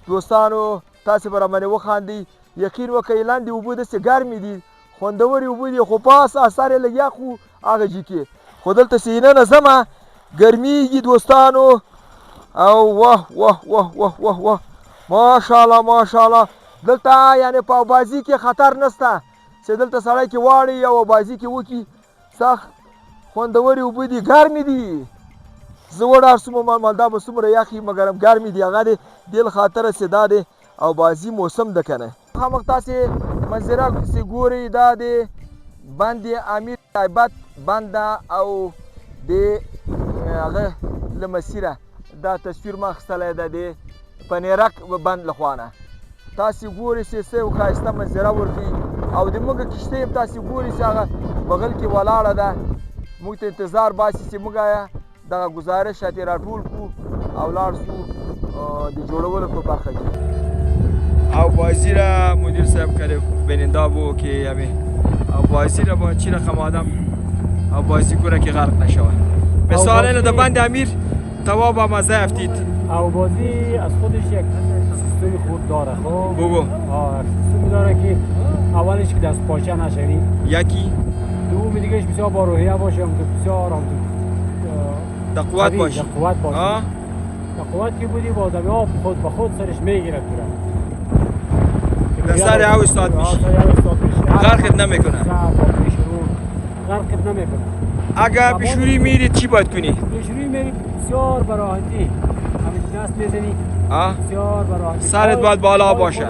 دوستانو تاسې به رامنې وخاندئ یقین وکړئ لاندې اوبه داسې ګرمې دي خوندورې اوبه دي خو پاس اثر یې لږ یخ خو هغه جي کې خو دلته چې ننه ځمه ګرمیږي دوستانو او واه واه واه واه واه واه ماشاءالله ماشاءالله دلته یعنې په اوبازي کې خطر نشته چې دلته سړی کې واړي او اوبازي کې وکړي سخت خوندورې اوبه دي ګرمې دي زه وډار سوم مالدا به څومره یخ وي مګر ګرمې دي هغه د دې له خاطره چې دا د اوبازي موسم ده که نه مخامخ تاسې منظره چې ګورئ دا د بند امیر تایبت بند ده او د هغه له مسیره دا تصویر ما اخیستلی ده د پنیرک بند لخوا نه تاسې ګورئ چې څه یو ښایسته منظره ورکوي او د موږ کښتۍ هم تاسې ګورئ چې هغه بغل کې ولاړه ده موږ ته انتظار باسي چې موږ دغه ګزارش اتې راټول کړو او لاړ شو د جوړولو په برخه کې او بازی را مدیر صاحب کرده بیننده بود که او بازی را با چی رقم آدم او بازی کنه که غرق نشود مثال اینه در بند امیر تواب هم از افتید او بازی از خودش یک سیستمی خود داره خب بگو سیستمی داره که اولش که دست پاچه نشوی یکی دومی دیگهش بسیار با روحیه باشه هم تو بسیار هم در قوت باشه در قوت باشه در قوت که بودی با آدمی ها خود به خود سرش میگیره در سر او استاد میشی غرقت نمیکنه غرقت نمیکنه اگر بشوری میرید چی باید کنی؟ بشوری میرید بسیار براحتی همین دست میزنی بسیار براحتی سرت باید بالا باشه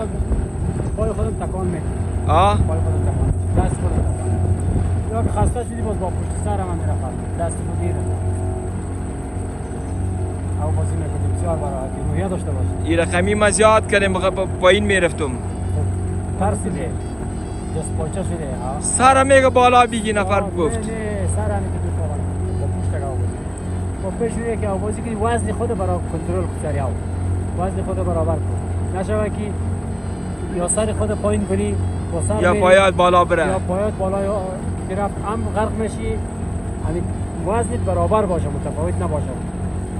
پای خودم تکان میکنی پای خودم تکان دست خودم تکان یا که خسته شدی باز با پشت سر هم میرفت دست مدیره او بازی میکنی بسیار براحتی روحیه داشته باشه این رقمی ما زیاد کردیم پایین میرفتم ترسیده دست پاچه شده سر میگه بالا بیگی نفر گفت نه سر همیشه دو تا با پشت که آوازی با پیش روی که آوازی کنی وزن خود برای کنترل سری آو وزن خود برابر کن نشوه که یا سر خود پایین کنی با سر یا پایات بالا بره یا پایات بالا طرف هم غرق نشی همین وزنت برابر باشه متفاوت نباشه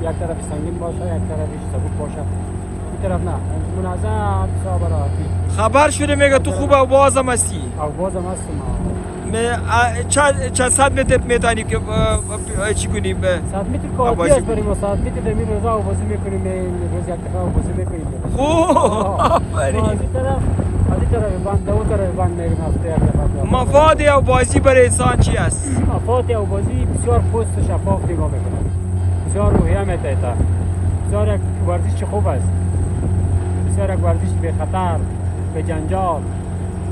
یک طرف سنگین باشه یک طرفش سبک باشه این طرف نه منظم بسیار براحتی خبر شده میگه تو خوب او بازم هستی او بازم هستم چند صد متر میتونیم که چی کنیم 100 متر کافی است بریم و 100 متر در این روزا بازی میکنیم روز یک دفعه بازی میکنیم خوب آفرین از این طرف بند اون طرف بند میریم هفته یک دفعه مفاد او بازی برای انسان چی است مفاد او بازی بسیار پست شفاف نگاه میکنه بسیار روحیه میتایه بسیار یک ورزش خوب است بسیار یک ورزش به خطر به جنجال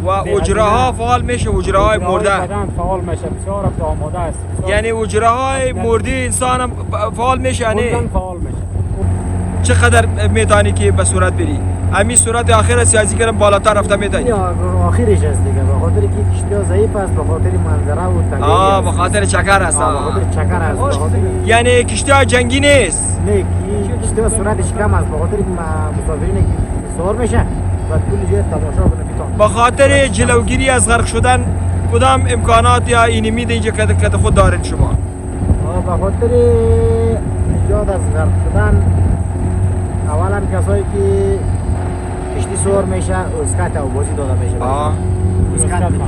و اجراها فعال میشه اجراهای مرده بدن فعال میشه بسیار هم آماده است یعنی اجراهای مرده انسان هم فعال میشه نه فعال میشه چقدر میتونی که به صورت بری همین صورت آخر سیاسی کردن بالاتر رفته میتونی آخرش است دیگه به خاطر که کشتی ضعیف است به خاطر منظره و طبیعت به خاطر چکر است به خاطر چکر است یعنی کشتی جنگی نیست نه کشتی صورتش کم است به خاطر که مسافرین که سوار میشن و کل جای تماشا کنه بیتون به خاطر جلوگیری از غرق شدن کدام امکانات یا اینمی اینجا که خود دارین شما به خاطر ایجاد از غرق شدن اولا کسایی که کشتی سوار میشه اسکت او بازی داده میشه اسکت میده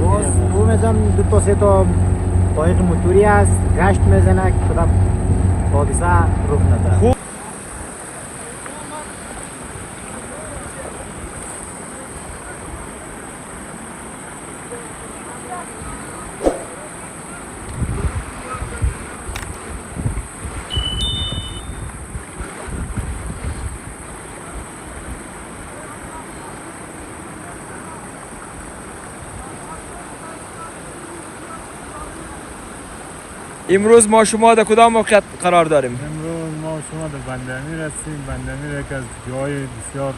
باز او میزم دو تا سه تا قایق موتوری است گشت میزنه که کدام حادثه رخ نده. امروز ما شما در کدام موقعیت قرار داریم؟ امروز ما شما در بندامیر هستیم. بندامیر یک از جای بسیار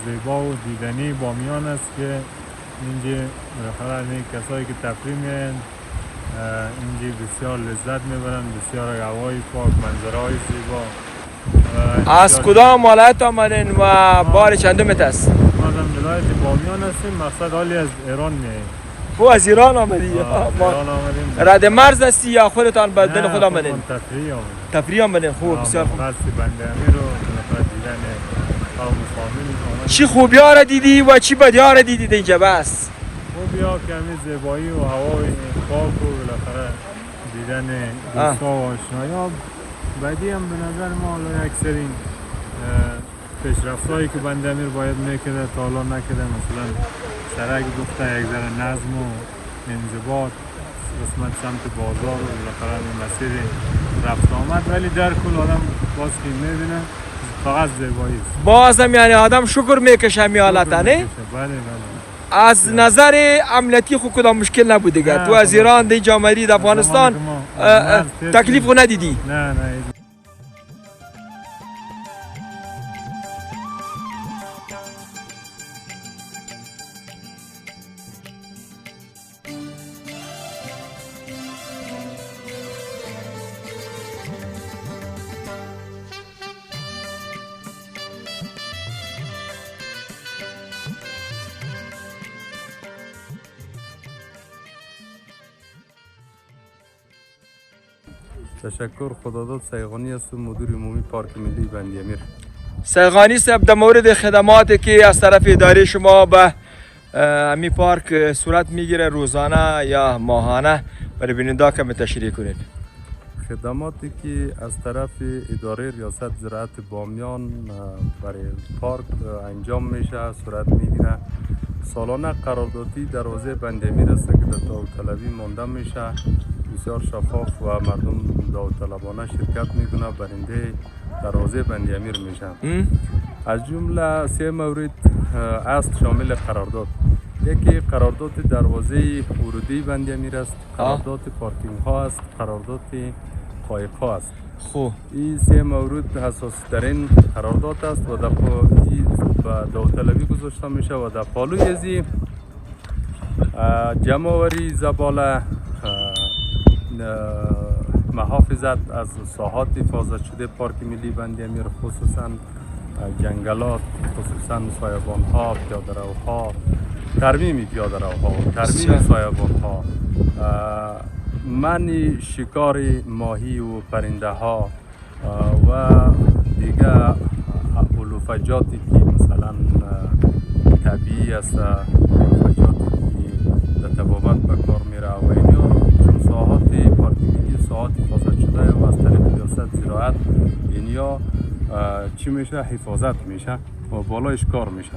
زیبا و دیدنی بامیان است که اینجا بالاخره این کسایی که تفریح می‌آیند اینجا بسیار لذت میبرند، بسیار هوای پاک، منظرهای زیبا. از کدام ولایت آمدین و بار چندمت است؟ ما از ولایت بامیان هستیم، مقصد حالی از ایران میاییم. تو از ایران آمدی؟ ایران آمدیم. رد مرز هستی یا خودتان به دل خود آمدین؟ تفریح آمدیم. تفریح آمدین. خوب، بسیار خوب. قصد بندامیر رو بالاخره دیدن قوم فامیل آمدیم. چی خوبی ها را دیدی و چی بدی ها را دیدید اینجا بس؟ خوبی ها که همین زیبایی و هوای پاک و بالاخره دیدن دوستا و آشنایی ها. بدی هم به نظر ما حالا اکثرین پیشرفت‌هایی که بندامیر باید میکرده تا حالا نکرده، مثلا سرک گفته یک ذره نظم و انضباط قسمت سمت بازار و بالاخره مسیر رفت آمد، ولی در کل آدم باز که میبینه فقط زیبایی است. بازم یعنی آدم شکر میکشه همین حالت نه؟ بله بله. از نظر امنیتی خود کدام مشکل نبود دیگه؟ تو از ایران دی جامعه افغانستان تکلیف خود ندیدی؟ نه. تشکر. خداداد سیغانی هستم، مدیر عمومی پارک ملی بندیامیر. سیغانی صاحب در مورد خدماتی که از طرف اداره شما به همین پارک صورت میگیره روزانه یا ماهانه برای بیننده کم تشریح کنید. خدماتی که از طرف اداره ریاست زراعت بامیان برای پارک انجام میشه صورت میگیره. سالانه قراردادی دروازه بندیامیر است که در داوطلبی مانده میشه، بسیار شفاف و مردم داوطلبانه شرکت میکنه، برنده دروازه بندیامیر میشن. از جمله 3 مورد است شامل قرارداد. یکی قرارداد دروازه ورودی بندیامیر است، قرارداد پارکینگ ها است، قرارداد قایق ها است. خوب، این 3 مورد حساسی ترین قرارداد است و در داوطلبی گذاشته میشه و در پالوی ازی جمع‌آوری زباله، محافظت از ساحات حفاظت شده پارک ملی بندیامیر، خصوصا جنگلات، خصوصا سایبان ها، پیاده روها، ترمیم پیاده روها و ترمیم سایبان ها، منع شکار ماهی و پرنده ها و دیگه علوفجاتی که مثلا طبیعی است، علوفجاتی که در طبابت به کار میره و اینا، چون ساحات پارک ملی ساحات حفاظت شده و از طریق ریاست زراعت اینیا چی میشه؟ حفاظت میشه و بالایش کار میشه.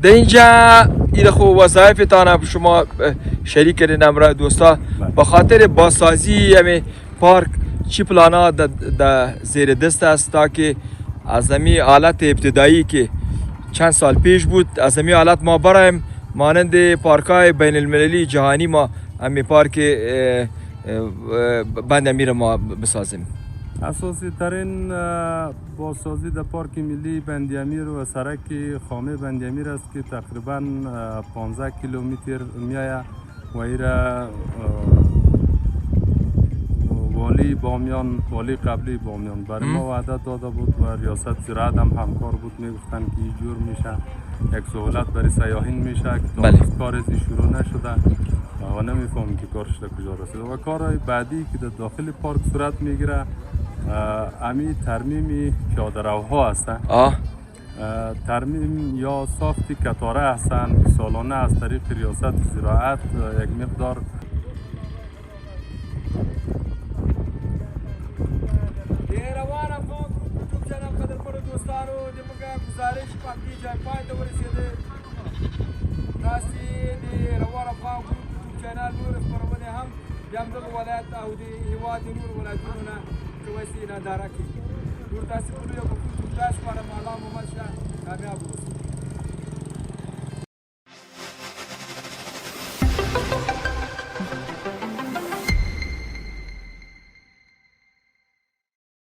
در اینجا این خوب وظایفتان شما شریک کردین امرا دوستا، به خاطر بازسازی همین پارک چی پلانا در زیر دست است تا که از همین حالت ابتدایی که چند سال پیش بود از همین حالت ما برایم مانند پارک‌های بین المللی جهانی ما همین پارک بندیامیر ما بسازیم. اساسی ترین بازسازی در پارک ملی بندیامیر و سرک خامه بندیامیر است که تقریبا 15 کیلومتر میآید و ایرا والی بامیان، والی قبلی بامیان برای ما وعده داده بود و ریاست زراعت هم همکار بود، میگفتن که این جور میشه یک سهولت برای سیاحین میشه که تا کار ازی شروع نشده و نمیفهمیم که کارش در کجا رسیده و کارهای بعدی که در داخل پارک صورت میگیره امی ترمیم پیاده روها هست. ترمیم یا ساخت کتاره هستند که سالانه از طریق ریاست زراعت یک مقدار روان افغان یوټیوب چینل قدرمنو دوستانو د موږ گزارش په همدې ځای پای ته ورسېده. تاسې د روان افغان ګروپ یوټیوب چینل نورې خپرونې هم د همدغه ولایت او د هېواد د نورو ولایتونو نه کولی شئ ننداره کړئ. نور تاسې په لویه پښتو ته سپارم. الله محمد شاه کامیاب اوسئ.